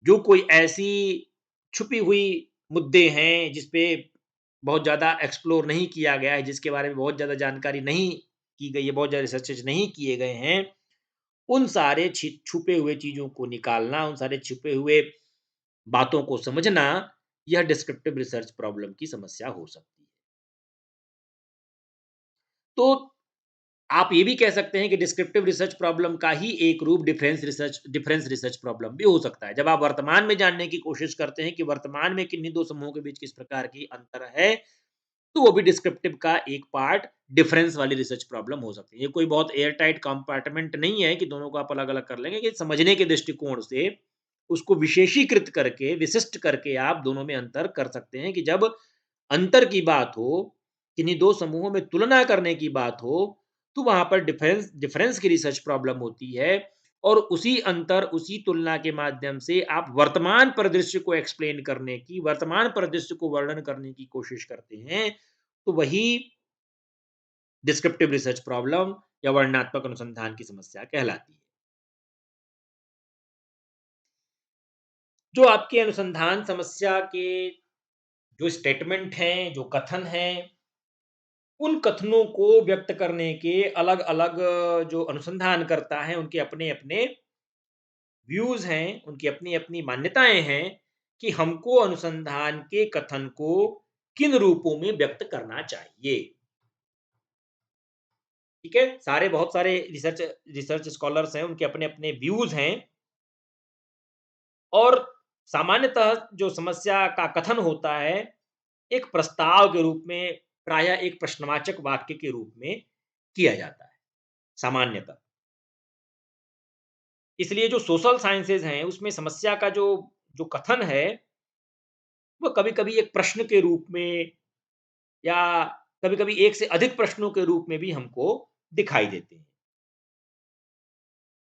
S1: जो कोई ऐसी छुपी हुई मुद्दे हैं जिस पे बहुत ज़्यादा एक्सप्लोर नहीं किया गया है, जिसके बारे में बहुत ज़्यादा जानकारी नहीं की गई है, बहुत ज़्यादा रिसर्चेज नहीं किए गए हैं, उन सारे छुपे हुए चीज़ों को निकालना, उन सारे छुपे हुए बातों को समझना, यह डिस्क्रिप्टिव रिसर्च प्रॉब्लम की समस्या हो सकती है। तो आप ये भी कह सकते हैं कि डिस्क्रिप्टिव रिसर्च प्रॉब्लम का ही एक रूप डिफरेंस रिसर्च प्रॉब्लम भी हो सकता है। जब आप वर्तमान में जानने की कोशिश करते हैं कि वर्तमान में किन्हीं 2 समूहों के बीच किस प्रकार की अंतर है, तो वो भी डिस्क्रिप्टिव का एक पार्ट डिफरेंस वाली रिसर्च प्रॉब्लम हो सकती है। ये कोई बहुत एयर टाइट कंपार्टमेंट नहीं है कि दोनों को आप अलग-अलग कर लेंगे, कि समझने के दृष्टिकोण से उसको विशेषीकृत करके, विशिष्ट करके आप दोनों में अंतर कर सकते हैं कि जब अंतर की बात हो, किन्हीं 2 समूहों में तुलना करने की बात हो, तो वहाँ पर डिफरेंस डिफरेंस की रिसर्च प्रॉब्लम होती है और उसी अंतर, उसी तुलना के माध्यम से आप वर्तमान परिदृश्य को एक्सप्लेन करने की, वर्तमान परिदृश्य को वर्णन करने की कोशिश करते हैं, तो वही डिस्क्रिप्टिव रिसर्च प्रॉब्लम या वर्णनात्मक अनुसंधान की समस्या कहलाती है। जो आपके अनुसंधान समस्या के जो स्टेटमेंट हैं, जो कथन हैं, उन कथनों को व्यक्त करने के अलग-अलग जो अनुसंधानकर्ता हैं, उनके अपने-अपने व्यूज़ हैं, उनकी अपनी-अपनी मान्यताएँ हैं कि हमको अनुसंधान के कथन को किन रूपों में व्यक्त करना चाहिए। ठीक है? बहुत सारे रिसर्च रिसर्च स्कॉलर्स हैं, उनके अपने-अपने व्यूज़ हैं और सामान्यतः जो समस्या का कथन होता है, एक प्रस्ताव के रूप में, प्रायः एक प्रश्नवाचक वाक्य के रूप में किया जाता है, सामान्यतः। इसलिए जो सोशल साइंसेज़ हैं, उसमें समस्या का जो कथन है, वो कभी-कभी एक प्रश्न के रूप में या कभी-कभी एक से अधिक प्रश्नों के रूप में भी हमको दिखाई देते हैं।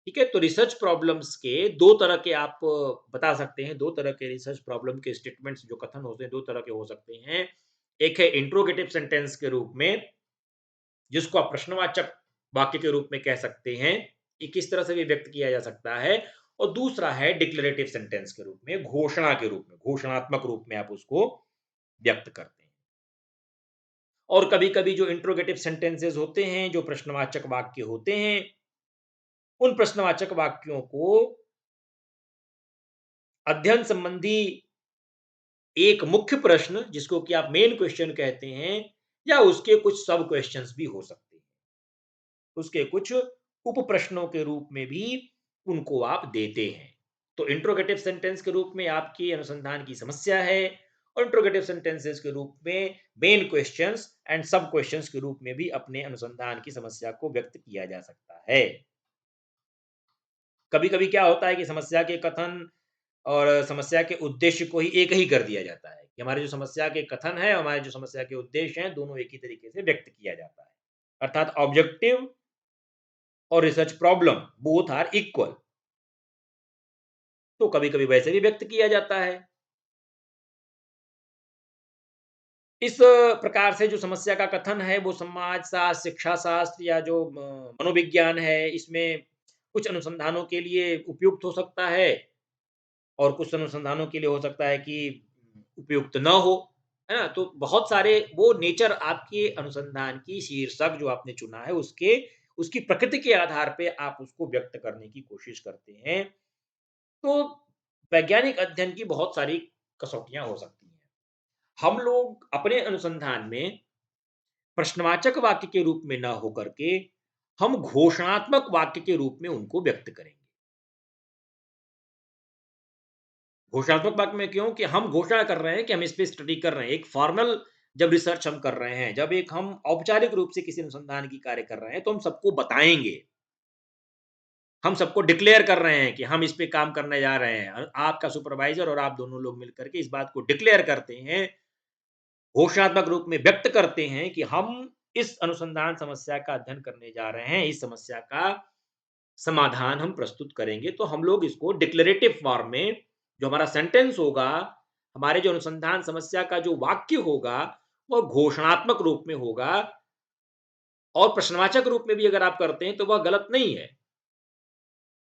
S1: ठीक है? तो रिसर्च प्रॉब्लम्स के 2 तरह के आप बता सकते हैं, 2 तरह के रिसर्च प्रॉब्लम के स्टेटमेंट्स जो कथन होते हैं, 2 तरह के हो सकते हैं। एक है इंट्रोगेटिव सेंटेंस के रूप में, जिसको आप प्रश्नवाचक वाक्य के रूप में कह सकते हैं, कि किस तरह से भी व्यक्त किया जा सकता है और दूसरा है डिक्लरेटिव सेंटेंस के रूप में, घोषणा के रूप में, घोषणात्मक रूप में आप उसको व्यक्त करते हैं। और कभी-कभी जो इंट्रोगेटिव सेंटेंसेस होते हैं, जो प्रश्नवाचक वाक्य होते हैं, उन प्रश्नवाचक वाक्यों को अध्ययन संबंधी एक मुख्य प्रश्न, जिसको कि आप मेन क्वेश्चन कहते हैं, या उसके कुछ सब क्वेश्चंस भी हो सकते हैं। उसके कुछ उप प्रश्नों के रूप में भी उनको आप देते हैं। तो इंट्रोगेटिव सेंटेंस के रूप में आपकी अनुसंधान की समस्या है और इंट्रोगेटिव सेंटेंसेस के रूप में मेन क्वेश्चंस एंड सब क्वेश्चंस के रूप में भी अपने अनुसंधान की समस्या को व्यक्त किया जा सकता है। कभी-कभी क्या होता है कि समस्या के कथन और समस्या के उद्देश्य को ही एक ही कर दिया जाता है कि हमारी जो समस्या के कथन है, हमारे जो समस्या के उद्देश्य हैं, दोनों एक ही तरीके से व्यक्त किया जाता है। अर्थात ऑब्जेक्टिव और research problem both are equal. तो कभी-कभी वैसे भी व्यक्त किया जाता है। इस प्रकार से जो समस्या का कथन है वो समाजशास्त्र, शिक्षा शास्त्र या जो मनोविज्ञान है, इसमें कुछ अनुसंधानों के लिए उपयुक्त हो सकता है और कुछ अनुसंधानों के लिए हो सकता है कि उपयुक्त ना हो, है ना? तो बहुत सारे वो नेचर आपके अनुसंधान की शीर्षक जो आपने चुना है उसकी प्रकृति के आधार पे आप उसको व्यक्त करने की कोशिश करते हैं। तो वैज्ञानिक अध्ययन की बहुत सारी कसौटियाँ हो सकती हैं। हम लोग अपने अनुसंधान में प्रश्नवाचक वाक्य के रूप में ना होकर के हम घोषणात्मक वाक्य के रूप में उनको व्यक्त करेंगे। घोषणात्मक वाक्य में क्यों? कि हम घोषणा कर रहे हैं कि हम इस पे स्टडी कर रहे हैं। एक फॉर्मल जब रिसर्च हम कर रहे हैं, जब एक हम औपचारिक रूप से किसी अनुसंधान की कार्य कर रहे हैं, तो हम सबको बताएँगे। हम सबको डिक्लेयर कर रहे हैं कि हम इस पे काम करने जा रहे हैं। आपका सुपरवाइज़र और आप दोनों लोग मिलकर के इस बात को डिक्लेयर करते हैं, घोषणात्मक रूप में व्यक्त करते हैं कि हम इस अनुसंधान समस्या का अध्ययन करने जा रहे हैं, इस समस्या का समाधान हम प्रस्तुत करेंगे। तो हम लोग इसको डिक्लरेटिव फॉर्म में जो हमारा सेंटेंस होगा, हमारे जो अनुसंधान समस्या का जो वाक्य होगा, वह घोषणात्मक रूप में होगा और प्रश्नवाचक रूप में भी अगर आप करते हैं, तो वह गलत नहीं है।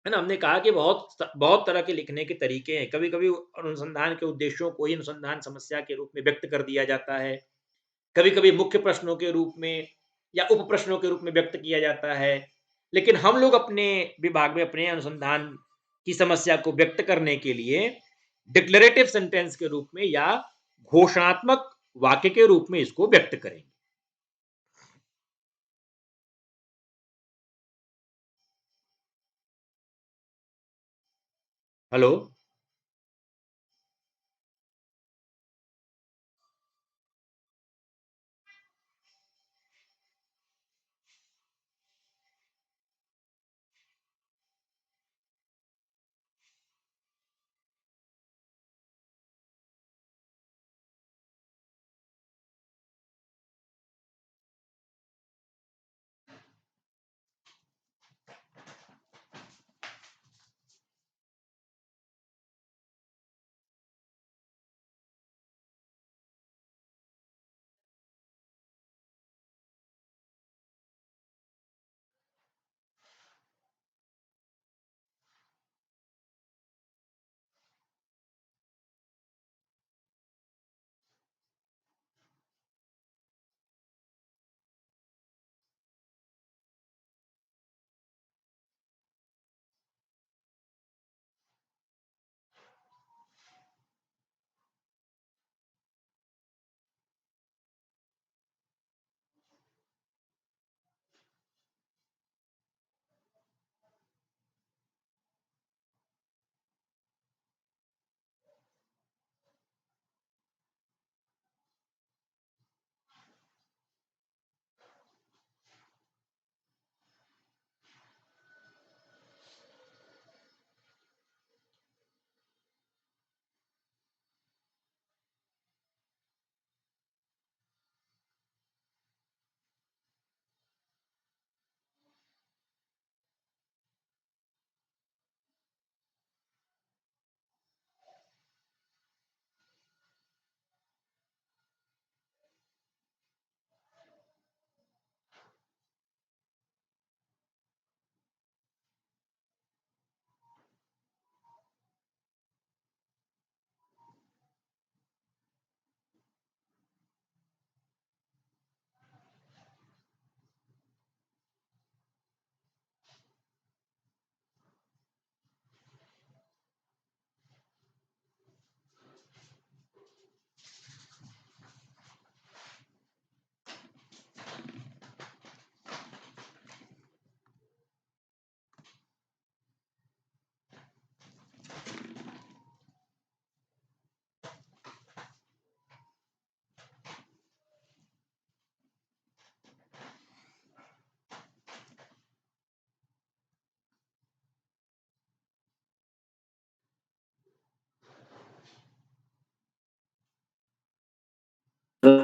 S1: है ना? हमने कहा कि बहुत तरह के लिखने के तरीके हैं। कभी-कभी अनुसंधान के उद्देश्यों को ही अनुसंधान समस्या के रूप में व्यक्त कर दिया जाता है। कभी-कभी मुख्य प्रश्नों के रूप में या उप प्रश्नों के रूप में व्यक्त किया जाता है। लेकिन हम लोग अपने विभाग में अपने अनुसंधान की समस्या को व्यक्त करने के लिए डिक्लरेटिव सेंटेंस के रूप में या घोषणात्मक वाक्य के रूप में इसको व्यक्त करेंगे। हेलो?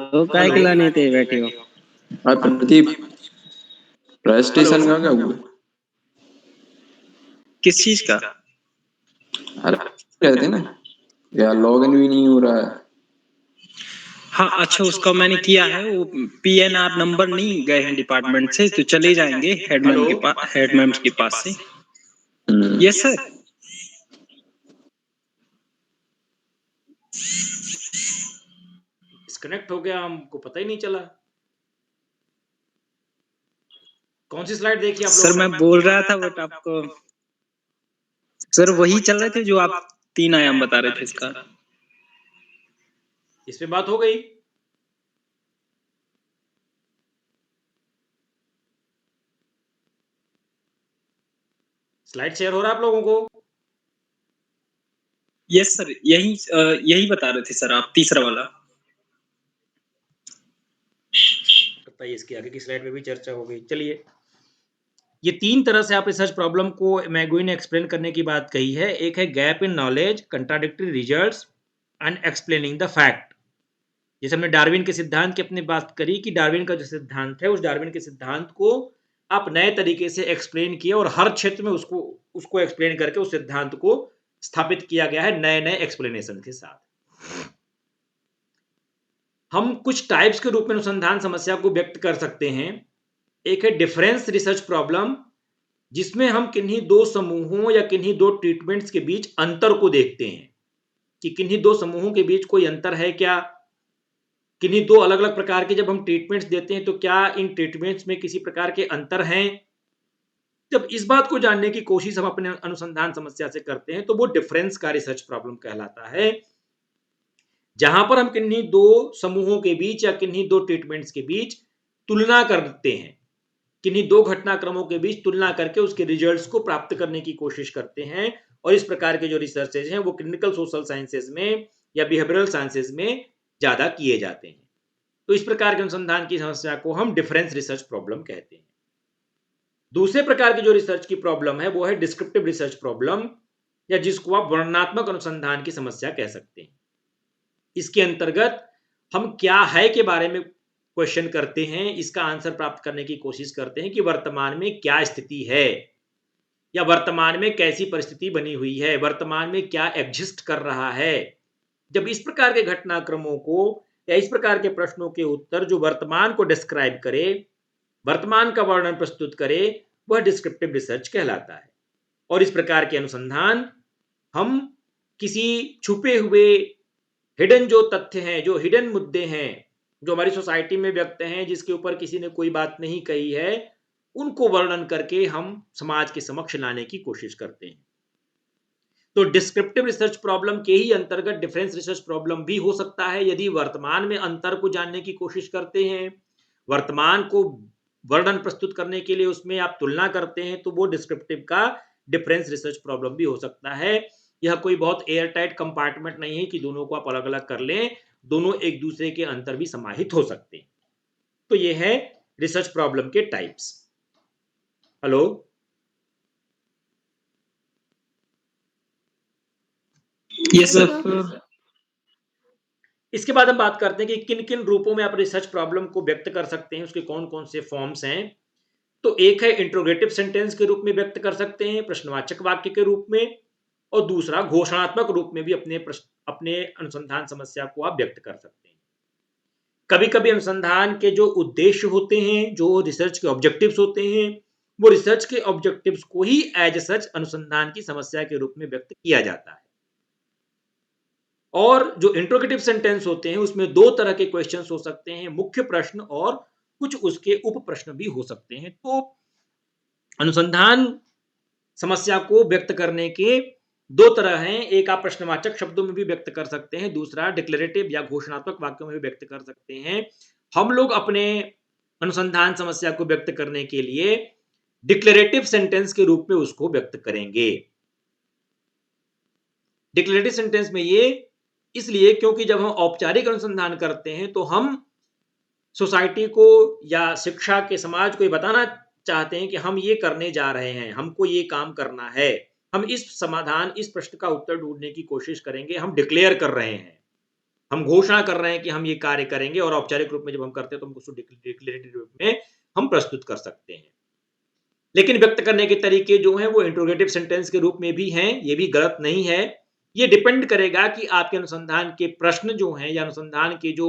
S3: तो काय के लाने थे बैठे हो?
S4: और प्रदीप रजिस्ट्रेशन
S1: हेलो।
S4: का क्या हुआ?
S3: किस चीज का?
S4: अरे कहते ना यार लॉगिन भी नहीं हो रहा है।
S3: हाँ अच्छा, उसका मैंने किया है। वो पीएनआर नंबर नहीं गए हैं डिपार्टमेंट से, तो चले जाएंगे हेड मैम के पास, हेड मैम के पास से। Yes sir.
S1: डिस्कनेक्ट हो गया, हमको पता ही नहीं चला। कौन सी स्लाइड देखी आप
S3: सर
S1: लोगों
S3: मैं
S1: ने?
S3: बोल रहा था बट आपको सर वही चल रहे थे जो आप 3 आयाम बता रहे थे इसका।
S1: इस पे बात हो गई। स्लाइड शेयर हो रहा है आप लोगों को?
S3: यस सर, यही बता रहे थे सर आप, तीसरा वाला।
S1: लगता है इसके आगे की स्लाइड में भी चर्चा हो गई। चलिए, ये 3 तरह से आप रिसर्च प्रॉब्लम को मैगुई ने एक्सप्लेन करने की बात कही है। एक है gap in knowledge, contradictory results and explaining the fact. जैसे हमने डार्विन के सिद्धांत की अपनी बात करी कि डार्विन का जो सिद्धांत है, उस डार्विन के सिद्धांत को आप नए तरीके से एक्सप्लेन किया और हर क्षेत्र में उसको उसको एक्सप्लेन करके उस सिद्धांत को स्थापित किया गया है नए नए एक्सप्लेनेशन के साथ। हम कुछ टाइप्स के रूप में अनुसंधान समस्या को व्यक्त कर सकते हैं। एक है डिफरेंस रिसर्च प्रॉब्लम, जिसमें हम किन्हीं दो समूहों या किन्हीं दो ट्रीटमेंट्स के बीच अंतर को देखते हैं कि किन्हीं दो समूहों के बीच कोई अंतर है क्या, किन्हीं दो अलग अलग प्रकार के जब हम ट्रीटमेंट्स देते हैं तो क्या इन ट्रीटमेंट्स में किसी प्रकार के अंतर हैं। जब इस बात को जानने की कोशिश हम अपने अनुसंधान समस्या से करते हैं तो वो डिफरेंस का रिसर्च प्रॉब्लम कहलाता है, जहां पर हम किन्हीं दो समूहों के बीच या किन्हीं दो ट्रीटमेंट्स के बीच तुलना करते हैं, किन्हीं दो घटनाक्रमों के बीच तुलना करके उसके रिजल्ट्स को प्राप्त करने की कोशिश करते हैं। और इस प्रकार के जो रिसर्चेज हैं वो क्लिनिकल सोशल साइंसेज में या बिहेवियरल साइंसेज में ज्यादा किए जाते हैं। तो इस प्रकार के अनुसंधान की समस्या को हम डिफरेंस रिसर्च प्रॉब्लम कहते हैं। दूसरे प्रकार की जो रिसर्च की प्रॉब्लम है वो है डिस्क्रिप्टिव रिसर्च प्रॉब्लम, या जिसको आप वर्णनात्मक अनुसंधान की समस्या कह सकते हैं। इसके अंतर्गत हम क्या है के बारे में क्वेश्चन करते हैं, इसका आंसर प्राप्त करने की कोशिश करते हैं कि वर्तमान में क्या स्थिति है या वर्तमान में कैसी परिस्थिति बनी हुई है, वर्तमान में क्या एग्जिस्ट कर रहा है। जब इस प्रकार के घटनाक्रमों को या इस प्रकार के प्रश्नों के उत्तर जो वर्तमान को डिस्क्राइब करे, वर्तमान का वर्णन प्रस्तुत करे, वह डिस्क्रिप्टिव रिसर्च कहलाता है। और इस प्रकार के अनुसंधान हम किसी छुपे हुए हिडन जो तथ्य हैं, जो हिडन मुद्दे हैं, जो हमारी सोसाइटी में व्यक्त हैं, जिसके ऊपर किसी ने कोई बात नहीं कही है, उनको वर्णन करके हम समाज के समक्ष लाने की कोशिश करते हैं। तो डिस्क्रिप्टिव रिसर्च प्रॉब्लम के ही अंतर्गत डिफरेंस रिसर्च प्रॉब्लम भी हो सकता है। यदि वर्तमान में अंतर को जानने की कोशिश करते हैं, वर्तमान को वर्णन प्रस्तुत करने के लिए उसमें आप तुलना करते हैं, तो वो डिस्क्रिप्टिव का डिफरेंस रिसर्च प्रॉब्लम भी हो सकता है। यह कोई बहुत एयर टाइट कंपार्टमेंट नहीं है कि दोनों को आप अलग अलग कर लें, दोनों एक दूसरे के अंतर भी समाहित हो सकते हैं। तो ये है रिसर्च प्रॉब्लम के टाइप्स। Hello,
S3: yes sir.
S1: इसके बाद हम बात करते हैं कि किन किन रूपों में आप रिसर्च प्रॉब्लम को व्यक्त कर सकते हैं, उसके कौन कौन से फॉर्म्स हैं। तो एक है इंट्रोगेटिव सेंटेंस के रूप में व्यक्त कर सकते हैं, प्रश्नवाचक वाक्य के रूप में, और दूसरा घोषणात्मक रूप में भी अपने अनुसंधान समस्या को आप व्यक्त कर सकते हैं। कभी कभी अनुसंधान के जो उद्देश्य होते हैं, जो रिसर्च के ऑब्जेक्टिव्स होते हैं, वो रिसर्च के ऑब्जेक्टिव्स को ही एज सच अनुसंधान की समस्या के रूप में व्यक्त किया जाता है। और जो इंट्रोगेटिव सेंटेंस होते हैं उसमें दो तरह के क्वेश्चंस हो सकते हैं, मुख्य प्रश्न और कुछ उसके उप प्रश्न भी हो सकते हैं। तो अनुसंधान समस्या को व्यक्त करने के दो तरह हैं, एक आप प्रश्नवाचक शब्दों में भी व्यक्त कर सकते हैं, दूसरा डिक्लेरेटिव या घोषणात्मक वाक्यों में भी व्यक्त कर सकते हैं। हम लोग अपने अनुसंधान समस्या को व्यक्त करने के लिए डिक्लेरेटिव सेंटेंस के रूप में उसको व्यक्त करेंगे। डिक्लेरेटिव सेंटेंस में ये इसलिए क्योंकि जब हम औपचारिक अनुसंधान करते हैं तो हम सोसाइटी को या शिक्षा के समाज को ये बताना चाहते हैं कि हम ये करने जा रहे हैं, हमको ये काम करना है, हम इस समाधान, इस प्रश्न का उत्तर ढूंढने की कोशिश करेंगे, हम डिक्लेयर कर रहे हैं। हम घोषणा कर रहे हैं कि हम ये कार्य करेंगे, और औपचारिक रूप में जब हम करते हैं तो हम उसको डिक्लेरेटिव रूप में हम प्रस्तुत कर सकते हैं। लेकिन व्यक्त करने के तरीके जो हैं वो इंट्रोगेटिव सेंटेंस के रूप में भी हैं, ये भी गलत नहीं है। ये डिपेंड करेगा कि आपके अनुसंधान के प्रश्न जो हैं या अनुसंधान की जो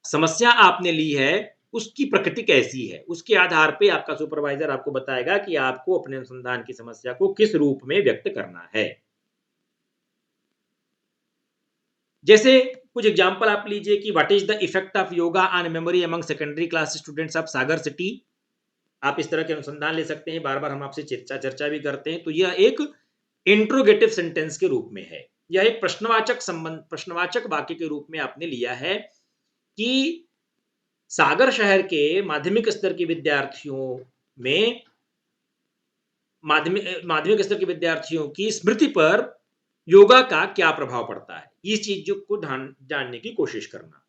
S1: समस्या आपने ली है उसकी प्रकृति कैसी है। उसके आधार पे आपका सुपरवाइजर आपको बताएगा कि आपको अपने अनुसंधान की समस्या को किस रूप में व्यक्त करना है। जैसे कुछ एग्जांपल आप लीजिए कि what is the effect of yoga on memory among secondary class students of Sagar city. आप इस तरह के अनुसंधान ले सकते हैं, बार बार हम आपसे चर्चा भी करते हैं। तो यह एक इंट्रोगेटिव सेंटेंस के रूप में है, यह एक प्रश्नवाचक वाक्य के रूप में आपने लिया है कि सागर शहर के माध्यमिक स्तर के विद्यार्थियों में माध्यमिक स्तर के विद्यार्थियों की स्मृति पर योगा का क्या प्रभाव पड़ता है, इस चीज को जानने की कोशिश करना।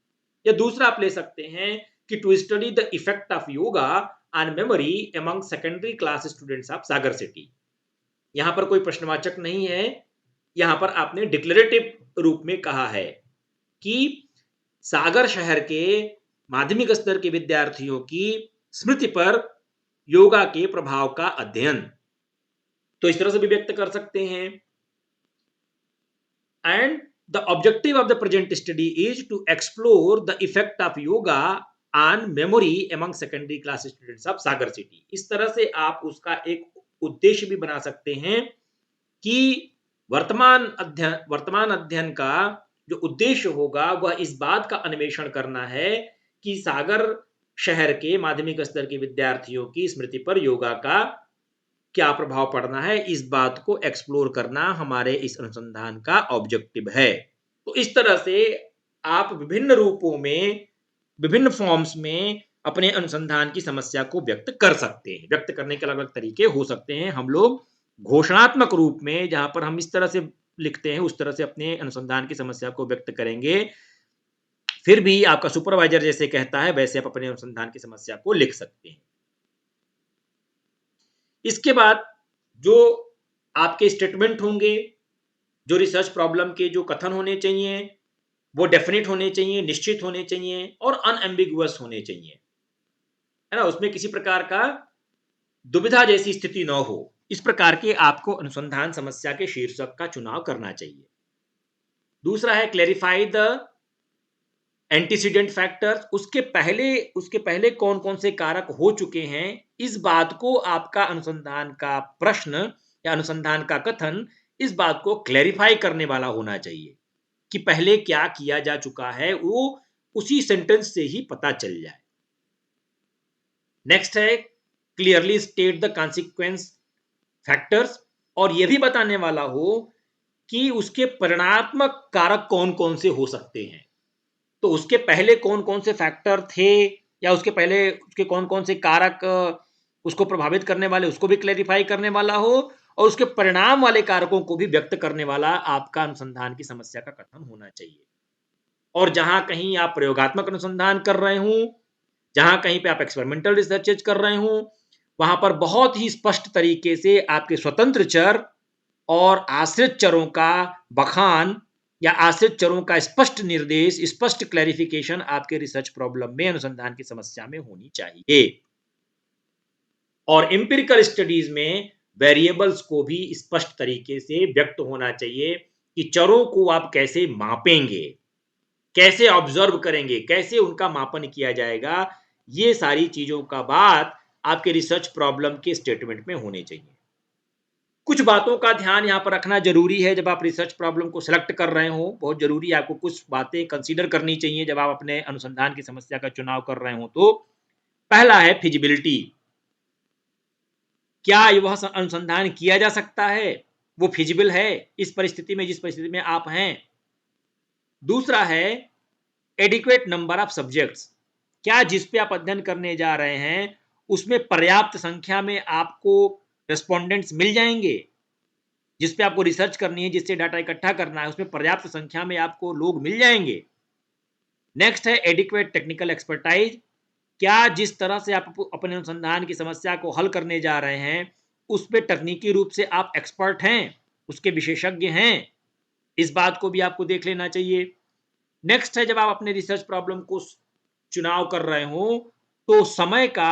S1: या दूसरा आप ले सकते हैं कि to study the effect of yoga on memory among secondary class students of Sagar city. यहां पर कोई प्रश्नवाचक नहीं है, यहां पर आपने डिक्लेरेटिव रूप में कहा है कि सागर शहर के माध्यमिक स्तर के विद्यार्थियों की स्मृति पर योगा के प्रभाव का अध्ययन। तो इस तरह से भी व्यक्त कर सकते हैं। And the objective of the present study is to explore the effect of yoga on memory among secondary class students of Sagar city. इस तरह से आप उसका एक उद्देश्य भी बना सकते हैं कि वर्तमान अध्ययन का जो उद्देश्य होगा वह इस बात का अन्वेषण करना है कि सागर शहर के माध्यमिक स्तर के विद्यार्थियों की स्मृति पर योगा का क्या प्रभाव पड़ना है, इस बात को एक्सप्लोर करना हमारे इस अनुसंधान का ऑब्जेक्टिव है। तो इस तरह से आप विभिन्न रूपों में, विभिन्न फॉर्म्स में अपने अनुसंधान की समस्या को व्यक्त कर सकते हैं। व्यक्त करने के अलग अलग तरीके हो सकते हैं। हम लोग घोषणात्मक रूप में, जहां पर हम इस तरह से लिखते हैं उस तरह से अपने अनुसंधान की समस्या को व्यक्त करेंगे। फिर भी आपका सुपरवाइजर जैसे कहता है वैसे आप अपने अनुसंधान की समस्या को लिख सकते हैं। इसके बाद जो आपके स्टेटमेंट होंगे, जो रिसर्च प्रॉब्लम के जो कथन होने चाहिए वो डेफिनेट होने चाहिए, निश्चित होने चाहिए और अनएम्बिगुअस होने चाहिए, है ना। उसमें किसी प्रकार का दुविधा जैसी स्थिति न हो, इस प्रकार के आपको अनुसंधान समस्या के शीर्षक का चुनाव करना चाहिए। दूसरा है क्लैरिफाई द एंटीसीडेंट फैक्टर्स। उसके पहले कौन कौन से कारक हो चुके हैं, इस बात को आपका अनुसंधान का प्रश्न या अनुसंधान का कथन इस बात को क्लैरिफाई करने वाला होना चाहिए कि पहले क्या किया जा चुका है वो उसी सेंटेंस से ही पता चल जाए। नेक्स्ट है clearly state the consequence factors, और यह भी बताने वाला हो कि उसके परिणात्मक कारक कौन कौन से हो सकते हैं। तो उसके पहले कौन कौन से फैक्टर थे या उसके पहले उसके कौन कौन से कारक उसको प्रभावित करने वाले, उसको भी क्लैरिफाई करने वाला हो, और उसके परिणाम वाले कारकों को भी व्यक्त करने वाला आपका अनुसंधान की समस्या का कथन होना चाहिए। और जहां कहीं आप प्रयोगात्मक अनुसंधान कर रहे हों, जहां कहीं पे आप एक्सपेरिमेंटल रिसर्चेज कर रहे हों, वहां पर बहुत ही स्पष्ट तरीके से आपके स्वतंत्र चर और आश्रित चरों का बखान या आश्रित चरों का स्पष्ट निर्देश, स्पष्ट क्लैरिफिकेशन आपके रिसर्च प्रॉब्लम में, अनुसंधान की समस्या में होनी चाहिए। और एम्पिरिकल स्टडीज में वेरिएबल्स को भी स्पष्ट तरीके से व्यक्त होना चाहिए कि चरों को आप कैसे मापेंगे, कैसे ऑब्जर्व करेंगे, कैसे उनका मापन किया जाएगा। ये सारी चीजों का बात आपके रिसर्च प्रॉब्लम के स्टेटमेंट में होने चाहिए। कुछ बातों का ध्यान यहाँ पर रखना जरूरी है जब आप रिसर्च प्रॉब्लम को सिलेक्ट कर रहे हो। बहुत जरूरी है, आपको कुछ बातें कंसीडर करनी चाहिए जब आप अपने अनुसंधान की समस्या का चुनाव कर रहे हो। तो पहला है फिजिबिलिटी, क्या वह अनुसंधान किया जा सकता है, वो फिजिबल है इस परिस्थिति में, जिस परिस्थिति में आप हैं। दूसरा है एडिक्वेट नंबर ऑफ सब्जेक्ट्स, क्या जिस पे आप अध्ययन करने जा रहे हैं उसमें पर्याप्त संख्या में आपको रेस्पोंडेंट्स मिल जाएंगे, जिस पे आपको रिसर्च करनी है, जिससे डाटा इकट्ठा करना है, उसमें पर्याप्त संख्या में आपको लोग मिल जाएंगे। नेक्स्ट है एडिक्वेट टेक्निकल एक्सपर्टाइज, क्या जिस तरह से आप अपने अनुसंधान की समस्या को हल करने जा रहे हैं उस पर तकनीकी रूप से आप एक्सपर्ट हैं, उसके विशेषज्ञ हैं, इस बात को भी आपको देख लेना चाहिए। नेक्स्ट है, जब आप अपने रिसर्च प्रॉब्लम को चुनाव कर रहे हो तो समय का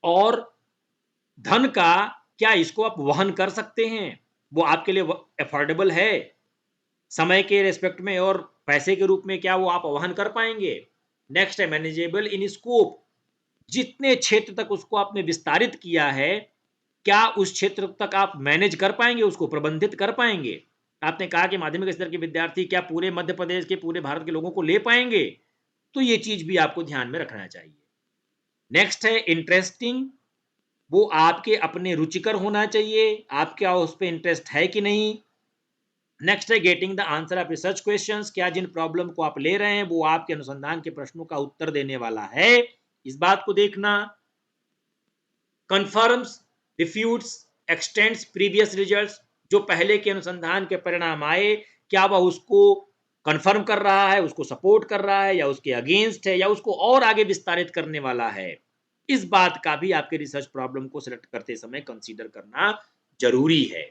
S1: और धन का क्या इसको आप वहन कर सकते हैं? वो आपके लिए अफोर्डेबल है? समय के रिस्पेक्ट में और पैसे के रूप में क्या वो आप वहन कर पाएंगे? नेक्स्ट है मैनेजेबल इन स्कोप, जितने क्षेत्र तक उसको आपने विस्तारित किया है, क्या उस क्षेत्र तक आप मैनेज कर पाएंगे, उसको प्रबंधित कर पाएंगे? आपने कहा कि माध्यमिक स्तर के विद्यार्थी क्या पूरे मध्य प्रदेश के, पूरे भारत के लोगों को ले पाएंगे? तो ये चीज भी आपको ध्यान में रखना चाहिए। नेक्स्ट है इंटरेस्टिंग, वो आपके अपने रुचिकर होना चाहिए, आपका उस पर इंटरेस्ट है कि नहीं। नेक्स्ट है getting the answer of research questions, क्या जिन प्रॉब्लम को आप ले रहे हैं वो आपके अनुसंधान के प्रश्नों का उत्तर देने वाला है, इस बात को देखना। कंफर्म्स, रिफ्यूट्स, एक्सटेंड्स प्रीवियस रिजल्ट्स, जो पहले के अनुसंधान के परिणाम आए क्या वह उसको कंफर्म कर रहा है, उसको सपोर्ट कर रहा है, या उसके अगेंस्ट है, या उसको और आगे विस्तारित करने वाला है। इस बात का भी आपके रिसर्च प्रॉब्लम को सिलेक्ट करते समय कंसीडर करना जरूरी है।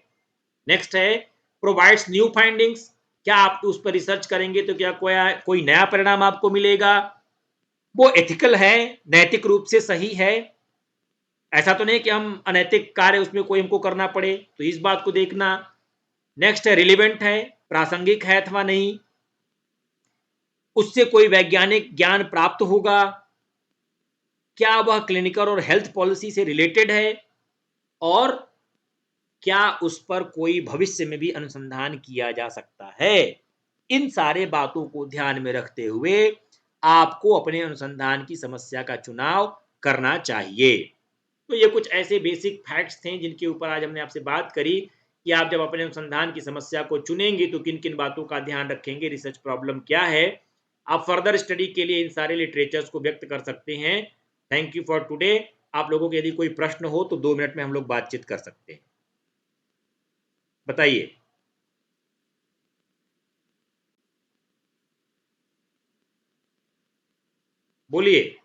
S1: नेक्स्ट है प्रोवाइड्स न्यू फाइंडिंग्स, क्या आप उस पर रिसर्च करेंगे तो क्या कोई नया परिणाम आपको मिलेगा, वो एथिकल है, नैतिक रूप से सही है, ऐसा तो नहीं कि हम अनैतिक कार्य उसमें कोई हमको करना पड़े, तो इस बात को देखना। नेक्स्ट है रिलेवेंट है, प्रासंगिक है अथवा नहीं, उससे कोई वैज्ञानिक ज्ञान प्राप्त होगा, क्या वह क्लिनिकल और हेल्थ पॉलिसी से रिलेटेड है, और क्या उस पर कोई भविष्य में भी अनुसंधान किया जा सकता है। इन सारे बातों को ध्यान में रखते हुए आपको अपने अनुसंधान की समस्या का चुनाव करना चाहिए। तो ये कुछ ऐसे बेसिक फैक्ट्स थे जिनके ऊपर आज हमने आपसे बात करी कि आप जब अपने अनुसंधान की समस्या को चुनेंगे तो किन किन बातों का ध्यान रखेंगे, रिसर्च प्रॉब्लम क्या है। आप फर्दर स्टडी के लिए इन सारे लिटरेचर्स को व्यक्त कर सकते हैं। Thank you for today. आप लोगों के यदि कोई प्रश्न हो तो 2 मिनट में हम लोग बातचीत कर सकते हैं। बताइए। बोलिए।